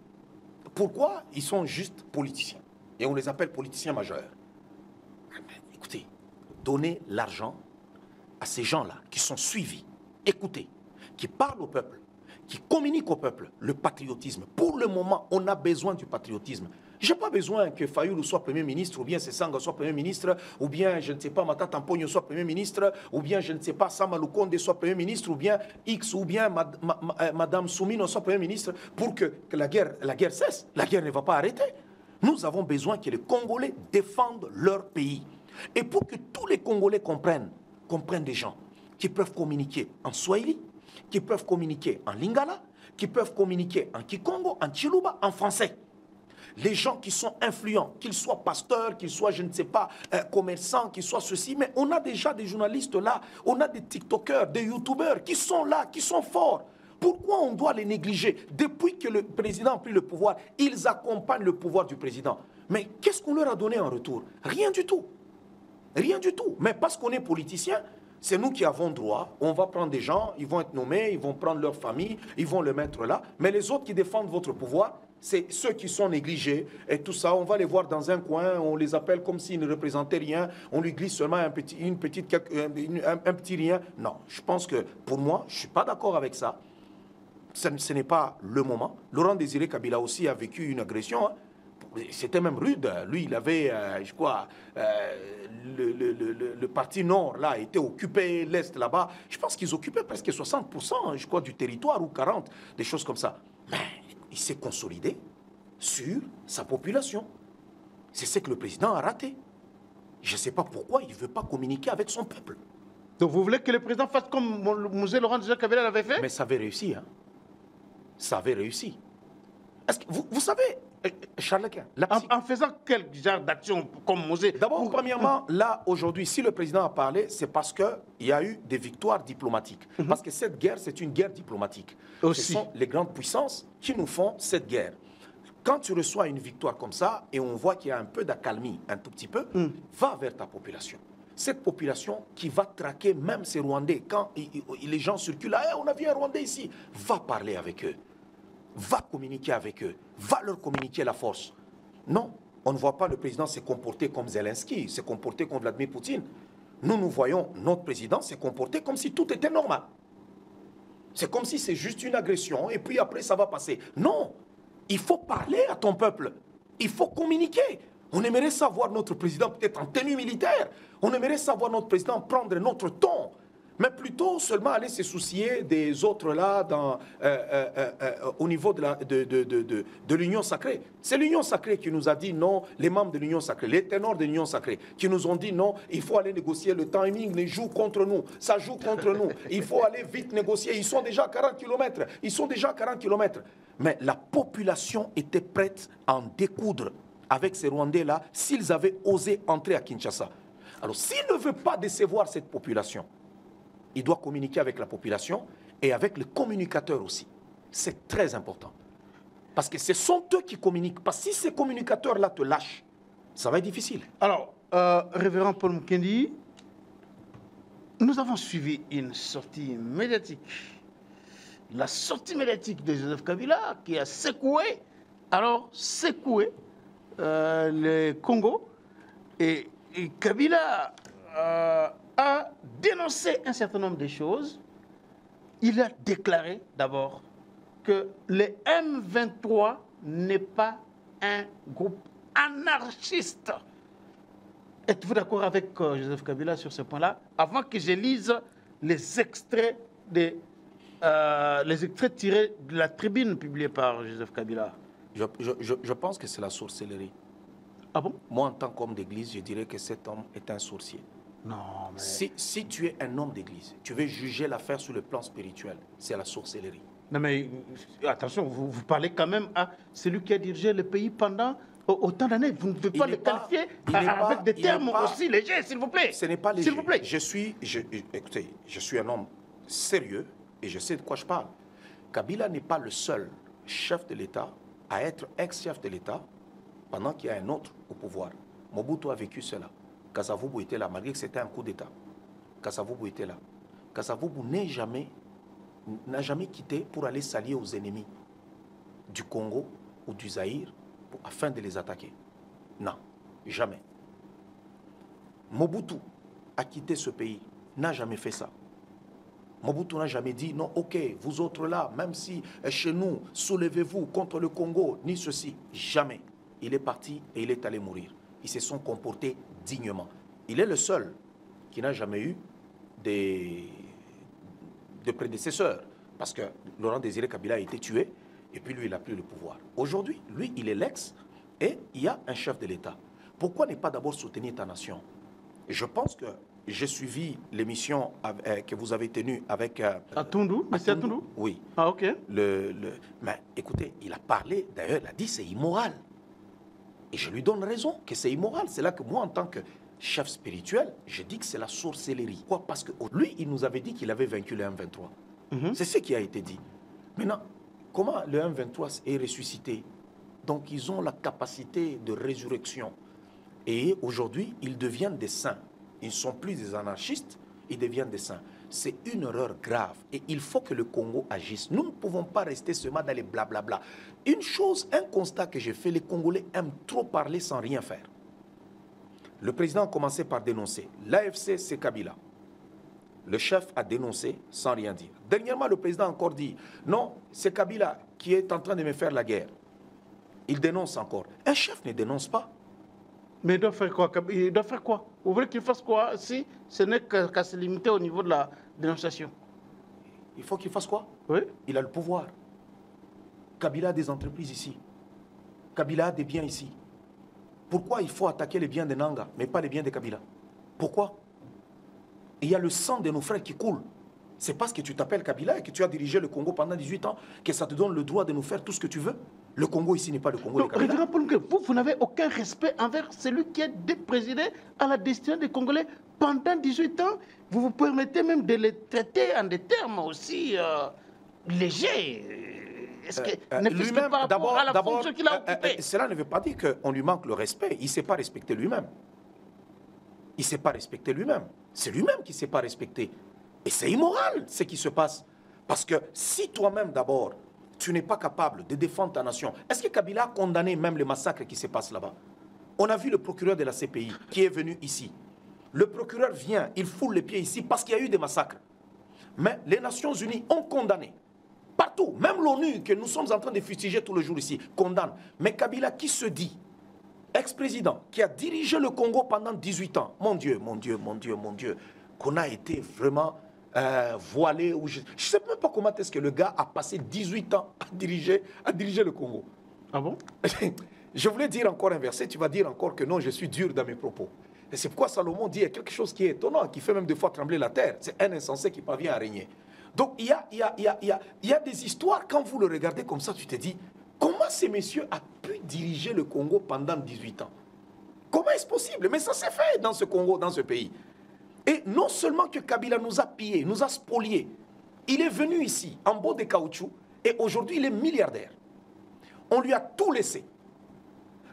pourquoi ils sont juste politiciens? Et on les appelle politiciens majeurs. Écoutez, donnez l'argent à ces gens-là qui sont suivis, écoutés, qui parlent au peuple, qui communiquent au peuple le patriotisme. Pour le moment, on a besoin du patriotisme. Je n'ai pas besoin que Fayoulou soit Premier ministre, ou bien Sessanga soit Premier ministre, ou bien, je ne sais pas, Mata Tamponyo soit Premier ministre, ou bien, je ne sais pas, Sama Lukonde soit Premier ministre, ou bien X, ou bien Madame Soumino soit Premier ministre, pour que la guerre cesse. La guerre ne va pas arrêter. Nous avons besoin que les Congolais défendent leur pays. Et pour que tous les Congolais comprennent des gens qui peuvent communiquer en Swahili, qui peuvent communiquer en Lingala, qui peuvent communiquer en Kikongo, en Chiluba, en français. Les gens qui sont influents, qu'ils soient pasteurs, qu'ils soient, je ne sais pas, commerçants, qu'ils soient ceci, mais on a déjà des journalistes là, on a des TikTokers, des YouTubeurs qui sont là, qui sont forts. Pourquoi on doit les négliger? Depuis que le président a pris le pouvoir, ils accompagnent le pouvoir du président. Mais qu'est-ce qu'on leur a donné en retour? Rien du tout. Rien du tout. Mais parce qu'on est politicien, c'est nous qui avons droit. On va prendre des gens, ils vont être nommés, ils vont prendre leur famille, ils vont le mettre là. Mais les autres qui défendent votre pouvoir, c'est ceux qui sont négligés. Et tout ça, on va les voir dans un coin, on les appelle comme s'ils ne représentaient rien. On lui glisse seulement un petit rien. Non, je pense que pour moi, je ne suis pas d'accord avec ça. Ce n'est pas le moment. Laurent Désiré Kabila aussi a vécu une agression. Hein. C'était même rude. Lui, il avait, je crois, le parti nord, là, était occupé, l'est, là-bas. Je pense qu'ils occupaient presque 60%, je crois, du territoire, ou 40%, des choses comme ça. Mais il s'est consolidé sur sa population. C'est ce que le président a raté. Je ne sais pas pourquoi il ne veut pas communiquer avec son peuple. Donc vous voulez que le président fasse comme Mosé Laurent Désiré Kabila l'avait fait? Mais ça avait réussi, hein. Ça avait réussi. Est-ce que vous savez, Charles Quint, en faisant quel genre d'action comme Mosé? D'abord, premièrement, là, aujourd'hui, si le président a parlé, c'est parce qu'il y a eu des victoires diplomatiques. Parce que cette guerre, c'est une guerre diplomatique. Aussi. Ce sont les grandes puissances qui nous font cette guerre. Quand tu reçois une victoire comme ça, et on voit qu'il y a un peu d'accalmie, un tout petit peu, va vers ta population. Cette population qui va traquer même ces Rwandais. Quand les gens circulent, hey, on a vu un Rwandais ici, va parler avec eux. Va communiquer avec eux, va leur communiquer la force. Non, on ne voit pas le président se comporter comme Zelensky, se comporter comme Vladimir Poutine. Nous voyons notre président se comporter comme si tout était normal. C'est comme si c'est juste une agression et puis après ça va passer. Non, il faut parler à ton peuple, il faut communiquer. On aimerait savoir notre président peut-être en tenue militaire, on aimerait savoir notre président prendre notre ton. Mais plutôt seulement aller se soucier des autres là au niveau de l'Union sacrée. C'est l'Union sacrée qui nous a dit non, les membres de l'Union sacrée, les ténors de l'Union sacrée, qui nous ont dit non, il faut aller négocier, le timing les joue contre nous, ça joue contre nous, il faut aller vite négocier, ils sont déjà à 40 km, ils sont déjà à 40 km. Mais la population était prête à en découdre avec ces Rwandais-là s'ils avaient osé entrer à Kinshasa. Alors s'il ne veut pas décevoir cette population, il doit communiquer avec la population et avec les communicateurs aussi. C'est très important. Parce que ce sont eux qui communiquent. Parce que si ces communicateurs-là te lâchent, ça va être difficile. Alors, révérend Paul Mukendi, nous avons suivi une sortie médiatique. La sortie médiatique de Joseph Kabila qui a secoué le Congo. Et Kabila a dénoncé un certain nombre de choses. Il a déclaré d'abord que le M23 n'est pas un groupe anarchiste. Êtes-vous d'accord avec Joseph Kabila sur ce point-là? Avant que je lise les extraits tirés de la tribune publiée par Joseph Kabila. Je pense que c'est la sorcellerie. Ah bon? Moi, en tant qu'homme d'église, je dirais que cet homme est un sorcier. Non, mais... Si tu es un homme d'église, tu veux juger l'affaire sur le plan spirituel, c'est la sorcellerie. Non, mais attention, vous parlez quand même à celui qui a dirigé le pays pendant autant d'années. Vous ne pouvez pas le qualifier avec des termes aussi légers, s'il vous plaît. Ce n'est pas léger. S'il vous plaît. Écoutez, je suis un homme sérieux et je sais de quoi je parle. Kabila n'est pas le seul chef de l'État à être ex-chef de l'État pendant qu'il y a un autre au pouvoir. Mobutu a vécu cela. Kasavubu était là, malgré que c'était un coup d'État. Kasavubu était là. Kasavubu n'a jamais quitté pour aller s'allier aux ennemis du Congo ou du Zaïre afin de les attaquer. Non, jamais. Mobutu a quitté ce pays, n'a jamais fait ça. Mobutu n'a jamais dit non, ok, vous autres là, même si chez nous, soulevez-vous contre le Congo, ni ceci. Jamais. il est parti et il est allé mourir. Ils se sont comportés dignement. Il est le seul qui n'a jamais eu de prédécesseurs. Parce que Laurent Désiré Kabila a été tué et puis lui, il n'a plus le pouvoir. Aujourd'hui, lui, il est l'ex et il y a un chef de l'État. Pourquoi ne pas d'abord soutenir ta nation? Et je pense que j'ai suivi l'émission que vous avez tenue avec... Atundou, monsieur Atundou? Oui. Ah, ok. Mais écoutez, il a parlé, d'ailleurs, il a dit c'est immoral. Et je lui donne raison que c'est immoral. C'est là que moi, en tant que chef spirituel, je dis que c'est la sorcellerie. Pourquoi? Parce que lui, il nous avait dit qu'il avait vaincu le M23. C'est ce qui a été dit. Maintenant, comment le M23 est ressuscité? Donc, ils ont la capacité de résurrection. Et aujourd'hui, ils deviennent des saints. Ils ne sont plus des anarchistes, ils deviennent des saints. C'est une erreur grave et il faut que le Congo agisse. Nous ne pouvons pas rester seulement dans les blablabla. Une chose, un constat que j'ai fait, les Congolais aiment trop parler sans rien faire. Le président a commencé par dénoncer. L'AFC, c'est Kabila. Le chef a dénoncé sans rien dire. Dernièrement, le président a encore dit, non, c'est Kabila qui est en train de me faire la guerre. Il dénonce encore. Un chef ne dénonce pas. Mais il doit faire quoi? Il doit faire quoi? Vous voulez qu'il fasse quoi si ce n'est qu'à se limiter au niveau de la dénonciation? Il faut qu'il fasse quoi? Oui. Il a le pouvoir. Kabila a des entreprises ici. Kabila a des biens ici. Pourquoi il faut attaquer les biens de Nanga, mais pas les biens de Kabila? Pourquoi? Il y a le sang de nos frères qui coule. C'est parce que tu t'appelles Kabila et que tu as dirigé le Congo pendant 18 ans que ça te donne le droit de nous faire tout ce que tu veux. Le Congo ici n'est pas le Congo de Kabila. Révérend Paul Ngué, vous n'avez aucun respect envers celui qui est présidé à la destinée des Congolais pendant 18 ans. Vous vous permettez même de les traiter en des termes aussi légers. Est-ce que lui-même, par rapport à la fonction qu'il a occupée? Cela ne veut pas dire qu'on lui manque le respect. Il ne s'est pas respecté lui-même. Il ne s'est pas respecté lui-même. C'est lui-même qui ne s'est pas respecté. Et c'est immoral ce qui se passe. Parce que si toi-même d'abord, tu n'es pas capable de défendre ta nation, est-ce que Kabila a condamné même les massacres qui se passent là-bas? On a vu le procureur de la CPI qui est venu ici. Le procureur vient, il foule les pieds ici parce qu'il y a eu des massacres. Mais les Nations Unies ont condamné. Partout, même l'ONU que nous sommes en train de fustiger tous les jours ici, condamne. Mais Kabila qui se dit, ex-président, qui a dirigé le Congo pendant 18 ans, mon Dieu, mon Dieu, mon Dieu, mon Dieu, qu'on a été vraiment voilé. Je ne sais même pas comment est-ce que le gars a passé 18 ans à diriger le Congo. Ah bon? Je voulais dire encore un verset, tu vas dire encore que non, je suis dur dans mes propos. Et c'est pourquoi Salomon dit quelque chose qui est étonnant, qui fait même des fois trembler la terre. C'est un insensé qui parvient à régner. Donc il y a des histoires, quand vous le regardez comme ça, tu te dis, comment ces messieurs ont pu diriger le Congo pendant 18 ans? Comment est-ce possible? Mais ça s'est fait dans ce Congo, dans ce pays. Et non seulement que Kabila nous a pillés, nous a spoliés, il est venu ici en beau de caoutchouc et aujourd'hui il est milliardaire. On lui a tout laissé.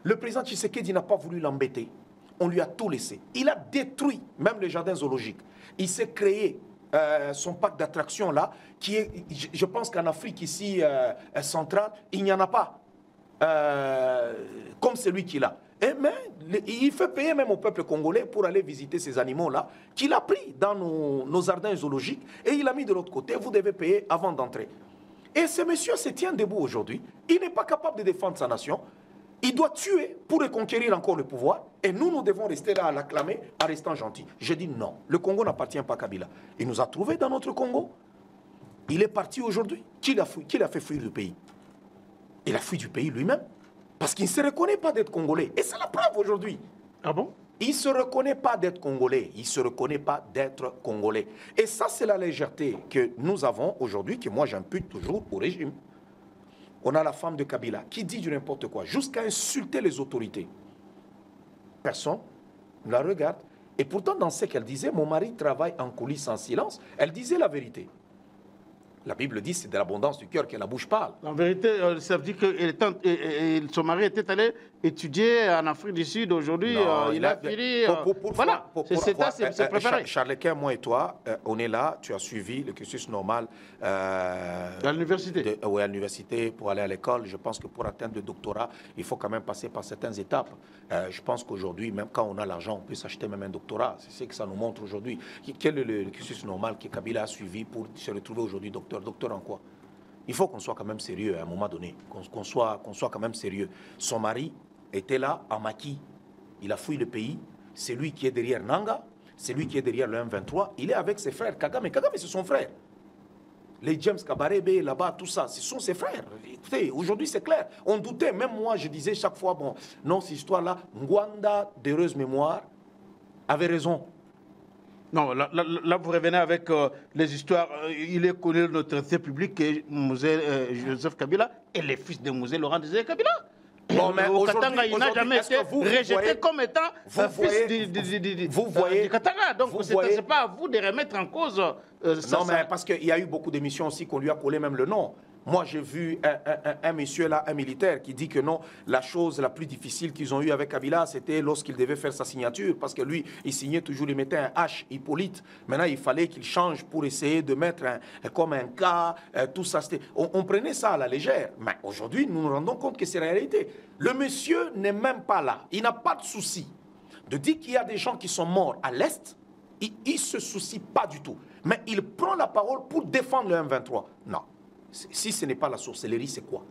Le président Tshisekedi n'a pas voulu l'embêter. On lui a tout laissé. Il a détruit même les jardins zoologiques. Il s'est créé son parc d'attractions là, qui est, je pense qu'en Afrique ici centrale, il n'y en a pas comme celui qu'il a. Et mais il fait payer même au peuple congolais pour aller visiter ces animaux-là, qu'il a pris dans nos jardins zoologiques, et il a mis de l'autre côté, vous devez payer avant d'entrer. Et ce monsieur se tient debout aujourd'hui, il n'est pas capable de défendre sa nation, il doit tuer pour reconquérir encore le pouvoir, et nous devons rester là à l'acclamer en restant gentils. Je dis non, le Congo n'appartient pas à Kabila. Il nous a trouvés dans notre Congo, il est parti aujourd'hui. Qui l'a fait fuir du pays? Il a fui du pays lui-même. Parce qu'il ne se reconnaît pas d'être Congolais. Et c'est la preuve aujourd'hui. Ah bon? Il ne se reconnaît pas d'être Congolais. Il ne se reconnaît pas d'être Congolais. Et ça, c'est la légèreté que nous avons aujourd'hui, que moi j'impute toujours au régime. On a la femme de Kabila qui dit du n'importe quoi, jusqu'à insulter les autorités. Personne ne la regarde. Et pourtant, dans ce qu'elle disait, mon mari travaille en coulisses en silence. Elle disait la vérité. La Bible dit c'est de l'abondance du cœur que la bouche parle. En vérité, ça veut dire que son mari était allé étudier en Afrique du Sud. Aujourd'hui, il a fini. Voilà, c'est préparé. Charles-Quin, moi et toi, on est là. Tu as suivi le cursus normal. À l'université. Oui, à l'université, pour aller à l'école. Je pense que pour atteindre le doctorat, il faut quand même passer par certaines étapes. Je pense qu'aujourd'hui, même quand on a l'argent, on peut s'acheter même un doctorat. C'est ce que ça nous montre aujourd'hui. Quel est le cursus normal que Kabila a suivi pour se retrouver aujourd'hui docteur? Docteur en quoi? Il faut qu'on soit quand même sérieux à un moment donné, qu'on soit quand même sérieux. Son mari était là en maquis. Il a fui le pays. C'est lui qui est derrière Nanga. C'est lui qui est derrière le M23. Il est avec ses frères. Kagame, c'est son frère. Les James Kabarebe, là-bas, tout ça, ce sont ses frères. Écoutez, aujourd'hui, c'est clair. On doutait, même moi, je disais chaque fois, bon, non, cette histoire-là, Ngwanda, d'heureuse mémoire, avait raison. Non, là, vous revenez avec les histoires. Il est connu de notre public, Joseph Kabila, et les fils de Mosé Laurent Désiré Kabila. Bon, mais au Katanga, il n'a jamais été rejeté comme étant un fils du Katanga. Donc, ce n'est pas à vous de remettre en cause ça. Non, mais parce qu'il y a eu beaucoup d'émissions aussi qu'on lui a collé même le nom. Moi, j'ai vu un monsieur là, un militaire, qui dit que non, la chose la plus difficile qu'ils ont eue avec Kabila, c'était lorsqu'il devait faire sa signature, parce que lui, il signait toujours, il mettait un H, Hippolyte. Maintenant, il fallait qu'il change pour essayer de mettre comme un K, tout ça. On prenait ça à la légère. Mais aujourd'hui, nous nous rendons compte que c'est la réalité. Le monsieur n'est même pas là. Il n'a pas de souci de dire qu'il y a des gens qui sont morts à l'Est. Il ne se soucie pas du tout. Mais il prend la parole pour défendre le M23. Non. Si ce n'est pas la sorcellerie, c'est quoi?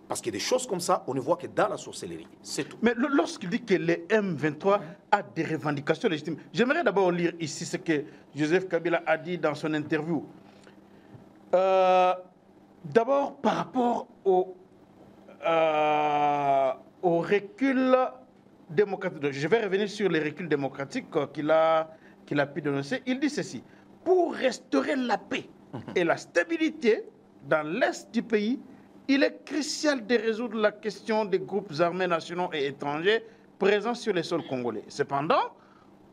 Parce qu'il y a des choses comme ça, on ne voit que dans la sorcellerie. C'est tout. Mais lorsqu'il dit que le M23 a des revendications légitimes, j'aimerais d'abord lire ici ce que Joseph Kabila a dit dans son interview. D'abord, par rapport au recul démocratique. Je vais revenir sur les reculs démocratiques qu'il a pu dénoncer. Il dit ceci. Pour restaurer la paix et la stabilité dans l'est du pays, il est crucial de résoudre la question des groupes armés nationaux et étrangers présents sur les sols congolais. Cependant,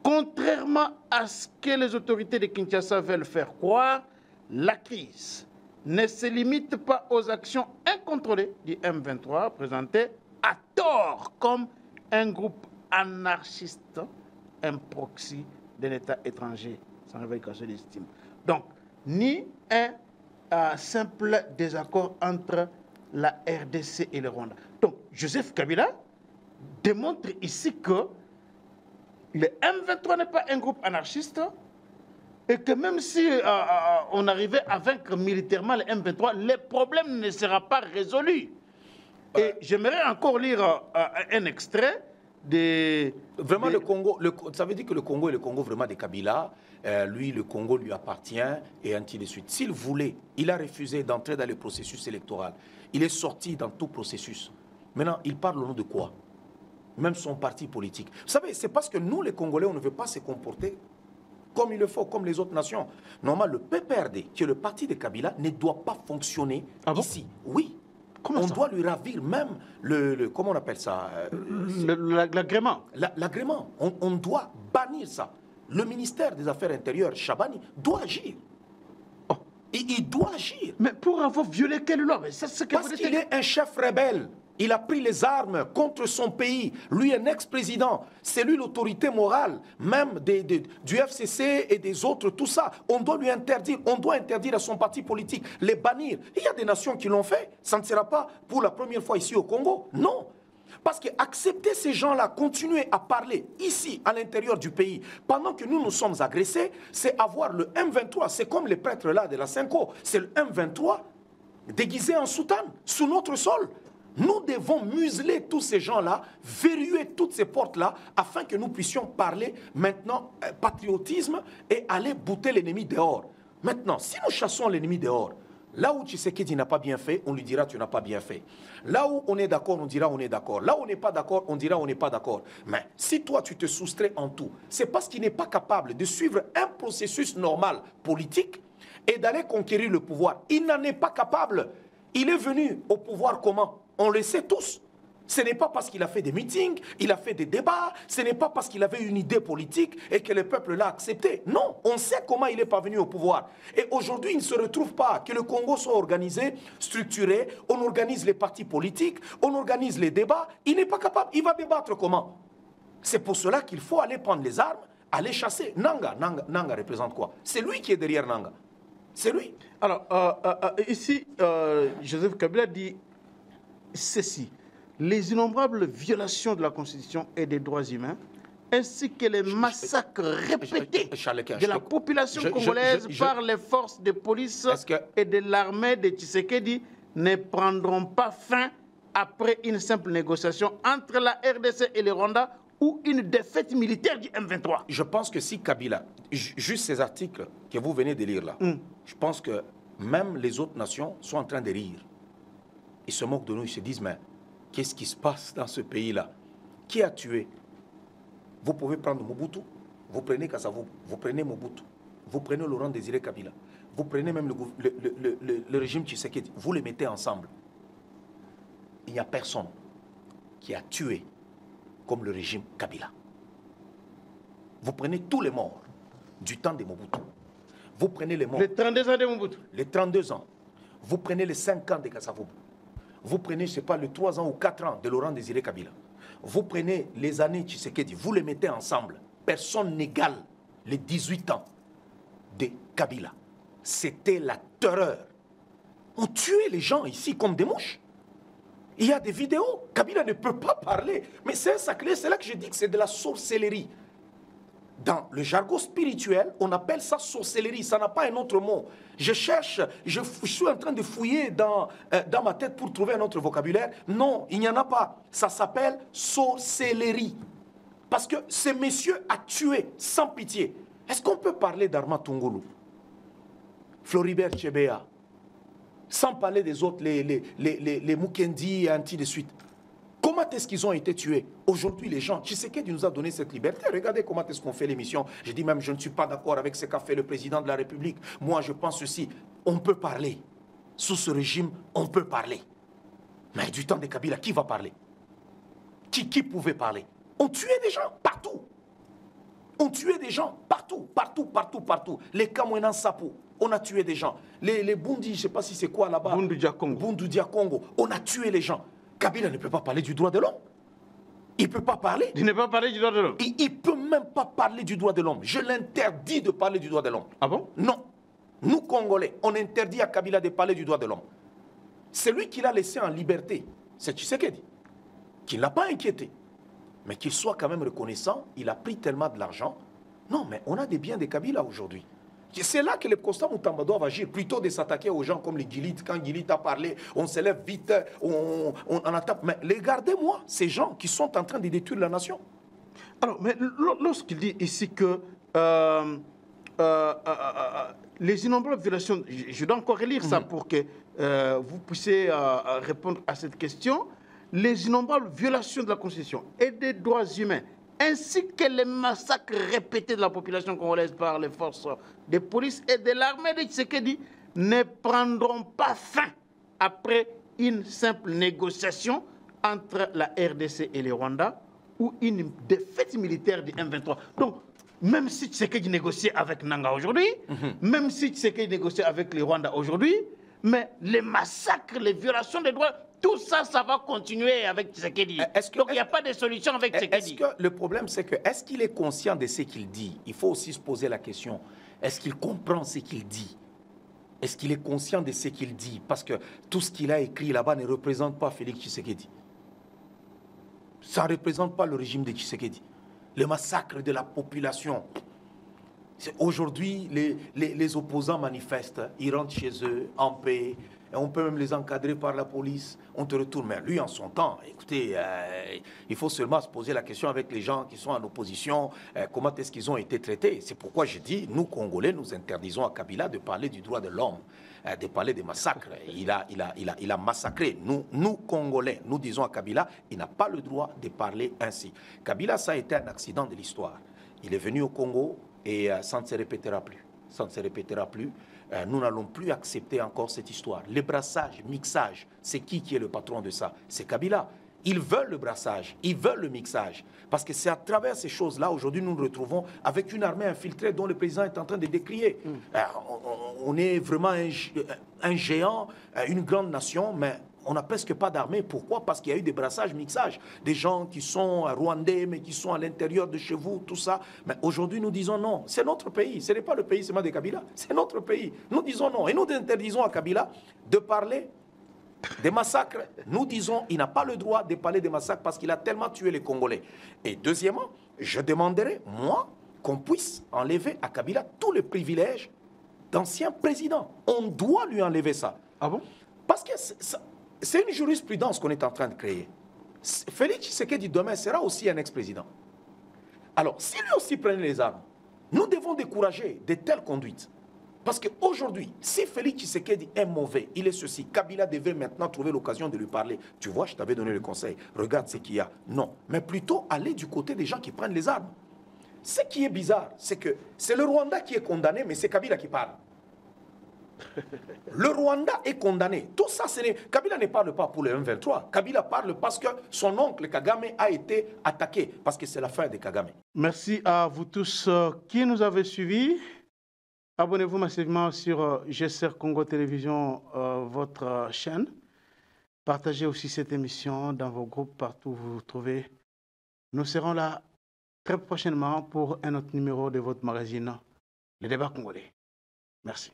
contrairement à ce que les autorités de Kinshasa veulent faire croire, la crise ne se limite pas aux actions incontrôlées du M23, présentées à tort comme un groupe anarchiste, un proxy d'un État étranger sans revendication légitime. Donc, ni un simple désaccord entre la RDC et le Rwanda. Donc, Joseph Kabila démontre ici que le M23 n'est pas un groupe anarchiste et que même si on arrivait à vaincre militairement le M23, le problème ne sera pas résolu. Et j'aimerais encore lire un extrait Vraiment, le Congo, ça veut dire que le Congo est le Congo vraiment de Kabila. Lui, le Congo lui appartient et ainsi de suite. S'il voulait, il a refusé d'entrer dans le processus électoral. Il est sorti dans tout processus. Maintenant, il parle au nom de quoi? Même son parti politique. Vous savez, c'est parce que nous, les Congolais, on ne veut pas se comporter comme il le faut, comme les autres nations. Normalement, le PPRD, qui est le parti de Kabila, ne doit pas fonctionner ici. Oui. On doit lui ravir même comment on appelle ça? L'agrément. L'agrément. On doit bannir ça. Le ministère des Affaires intérieures, Chabani, doit agir. Oh. Il doit agir. Mais pour avoir violé quelle loi? Parce qu'il est un chef rebelle. Il a pris les armes contre son pays. Lui, un ex-président. C'est lui l'autorité morale, même du FCC et des autres, tout ça. On doit lui interdire. On doit interdire à son parti politique, les bannir. Il y a des nations qui l'ont fait. Ça ne sera pas pour la première fois ici au Congo. Non. Parce qu'accepter ces gens-là, continuer à parler ici, à l'intérieur du pays, pendant que nous sommes agressés, c'est avoir le M23. C'est comme les prêtres là de la Cinco. C'est le M23 déguisé en soutane, sous notre sol. Nous devons museler tous ces gens-là, verrouiller toutes ces portes-là, afin que nous puissions parler maintenant patriotisme et aller bouter l'ennemi dehors. Maintenant, si nous chassons l'ennemi dehors, là où Tshisekedi n'a pas bien fait, on lui dira tu n'as pas bien fait. Là où on est d'accord, on dira on est d'accord. Là où on n'est pas d'accord, on dira on n'est pas d'accord. Mais si toi tu te soustrais en tout, c'est parce qu'il n'est pas capable de suivre un processus normal politique et d'aller conquérir le pouvoir. Il n'en est pas capable. Il est venu au pouvoir comment? On le sait tous. Ce n'est pas parce qu'il a fait des meetings, il a fait des débats, ce n'est pas parce qu'il avait une idée politique et que le peuple l'a accepté. Non, on sait comment il est parvenu au pouvoir. Et aujourd'hui, il ne se retrouve pas que le Congo soit organisé, structuré, on organise les partis politiques, on organise les débats. Il n'est pas capable. Il va débattre comment? C'est pour cela qu'il faut aller prendre les armes, aller chasser. Nanga représente quoi? C'est lui qui est derrière Nanga. C'est lui. Alors, ici, Joseph Kabila dit ceci. Les innombrables violations de la Constitution et des droits humains, ainsi que les massacres répétés de la population congolaise par les forces de police et de l'armée de Tshisekedi ne prendront pas fin après une simple négociation entre la RDC et le Rwanda ou une défaite militaire du M23? Je pense que si Kabila, juste ces articles que vous venez de lire là, je pense que même les autres nations sont en train de rire. Ils se moquent de nous, ils se disent, mais qu'est-ce qui se passe dans ce pays-là? Qui a tué? Vous pouvez prendre Mobutu, vous prenez Kassavou, vous prenez Mobutu, vous prenez Laurent Désiré Kabila, vous prenez même le régime Tshisekedi, vous les mettez ensemble. Il n'y a personne qui a tué comme le régime Kabila. Vous prenez tous les morts du temps de Mobutu. Vous prenez les morts. Les 32 ans de Mobutu. Les 32 ans. Vous prenez les 5 ans de Kassavou. Vous prenez, je ne sais pas, les 3 ans ou 4 ans de Laurent Désiré Kabila. Vous prenez les années Tshisekedi, vous les mettez ensemble. Personne n'égale les 18 ans de Kabila. C'était la terreur. On tuait les gens ici comme des mouches. Il y a des vidéos. Kabila ne peut pas parler. Mais c'est un sacré. C'est là que je dis que c'est de la sorcellerie. Dans le jargon spirituel, on appelle ça sorcellerie. Ça n'a pas un autre mot. Je cherche, je suis en train de fouiller dans ma tête pour trouver un autre vocabulaire. Non, il n'y en a pas. Ça s'appelle sorcellerie. Parce que ce monsieur a tué sans pitié. Est-ce qu'on peut parler d'Arma Tungulu, Floribert Chebeya, sans parler des autres, les Mukendi et ainsi de suite? Comment est-ce qu'ils ont été tués? Aujourd'hui, les gens, Tshisekedi nous a donné cette liberté. Regardez comment est-ce qu'on fait l'émission. Je dis même, je ne suis pas d'accord avec ce qu'a fait le président de la République. Moi, je pense ceci. On peut parler. Sous ce régime, on peut parler. Mais du temps de Kabila, qui va parler? Qui pouvait parler? On tuait des gens partout. On tuait des gens partout, partout, partout, partout. Les Kamwenan Sapo, on a tué des gens. Les Bundi, je ne sais pas si c'est quoi là-bas. Bundu Dia Congo. Bundu Dia Congo, on a tué les gens. Kabila ne peut pas parler du droit de l'homme. Il ne peut pas parler. Il ne peut pas parler du droit de l'homme. Il ne peut même pas parler du droit de l'homme. Je l'interdis de parler du droit de l'homme. Ah bon? Non. Nous, Congolais, on interdit à Kabila de parler du droit de l'homme. C'est lui qui l'a laissé en liberté. C'est Tshisekedi. Qui ne l'a pas inquiété. Mais qu'il soit quand même reconnaissant, il a pris tellement de l'argent. Non, mais on a des biens de Kabila aujourd'hui. C'est là que les Constant Moutamba doivent agir, plutôt de s'attaquer aux gens comme les Gilit. Quand Gilit a parlé, on se lève vite, on attaque. Mais regardez-moi ces gens qui sont en train de détruire la nation. Alors, mais lorsqu'il dit ici que les innombrables violations, je dois encore relire ça pour que vous puissiez répondre à cette question, les innombrables violations de la Constitution et des droits humains, ainsi que les massacres répétés de la population congolaise par les forces de police et de l'armée de Tshisekedi ne prendront pas fin après une simple négociation entre la RDC et le Rwanda ou une défaite militaire du M23. Donc, même si Tshisekedi négocie avec Nanga aujourd'hui, même si Tshisekedi négocie avec le Rwanda aujourd'hui, mais les massacres, les violations des droits, tout ça, ça va continuer avec Tshisekedi. Donc il n'y a pas de solution avec Tshisekedi. Est-ce que le problème, c'est que, est-ce qu'il est conscient de ce qu'il dit? Il faut aussi se poser la question. Est-ce qu'il comprend ce qu'il dit? Est-ce qu'il est conscient de ce qu'il dit? Parce que tout ce qu'il a écrit là-bas ne représente pas Félix Tshisekedi. Ça ne représente pas le régime de Tshisekedi. Le massacre de la population. Aujourd'hui, les opposants manifestent, ils rentrent chez eux en paix, et on peut même les encadrer par la police, on te retourne. Mais lui, en son temps, écoutez, il faut seulement se poser la question avec les gens qui sont en opposition, comment est-ce qu'ils ont été traités. C'est pourquoi je dis, nous, Congolais, nous interdisons à Kabila de parler du droit de l'homme, de parler des massacres. Il a massacré. Nous, Congolais, nous disons à Kabila, il n'a pas le droit de parler ainsi. Kabila, ça a été un accident de l'histoire. Il est venu au Congo, et ça ne se répétera plus. Ça ne se répétera plus. Nous n'allons plus accepter encore cette histoire. Le brassage, mixage, c'est qui est le patron de ça? C'est Kabila. Ils veulent le brassage, ils veulent le mixage. Parce que c'est à travers ces choses-là, aujourd'hui, nous nous retrouvons avec une armée infiltrée dont le président est en train de décrier. On est vraiment un géant, une grande nation, mais on n'a presque pas d'armée. Pourquoi? Parce qu'il y a eu des brassages, mixages. Des gens qui sont rwandais, mais qui sont à l'intérieur de chez vous, tout ça. Mais aujourd'hui, nous disons non. C'est notre pays. Ce n'est pas le pays seulement de Kabila. C'est notre pays. Nous disons non. Et nous interdisons à Kabila de parler des massacres. Nous disons il n'a pas le droit de parler des massacres parce qu'il a tellement tué les Congolais. Et deuxièmement, je demanderai, moi, qu'on puisse enlever à Kabila tous les privilèges d'ancien président. On doit lui enlever ça. Ah bon? Parce que c'est une jurisprudence qu'on est en train de créer. Félix Tshisekedi demain sera aussi un ex-président. Alors, si lui aussi prennent les armes, nous devons décourager de telles conduites. Parce qu'aujourd'hui, si Félix Tshisekedi est mauvais, il est ceci, Kabila devait maintenant trouver l'occasion de lui parler. Tu vois, je t'avais donné le conseil, regarde ce qu'il y a. Non, mais plutôt aller du côté des gens qui prennent les armes. Ce qui est bizarre, c'est que c'est le Rwanda qui est condamné, mais c'est Kabila qui parle. Le Rwanda est condamné. Tout ça, Kabila ne parle pas pour le M23. Kabila parle parce que son oncle Kagame a été attaqué, parce que c'est la fin de Kagame. Merci à vous tous qui nous avez suivis. Abonnez-vous massivement sur GSR Congo Télévision, votre chaîne. Partagez aussi cette émission dans vos groupes partout où vous vous trouvez. Nous serons là très prochainement pour un autre numéro de votre magazine, Le Débat Congolais. Merci.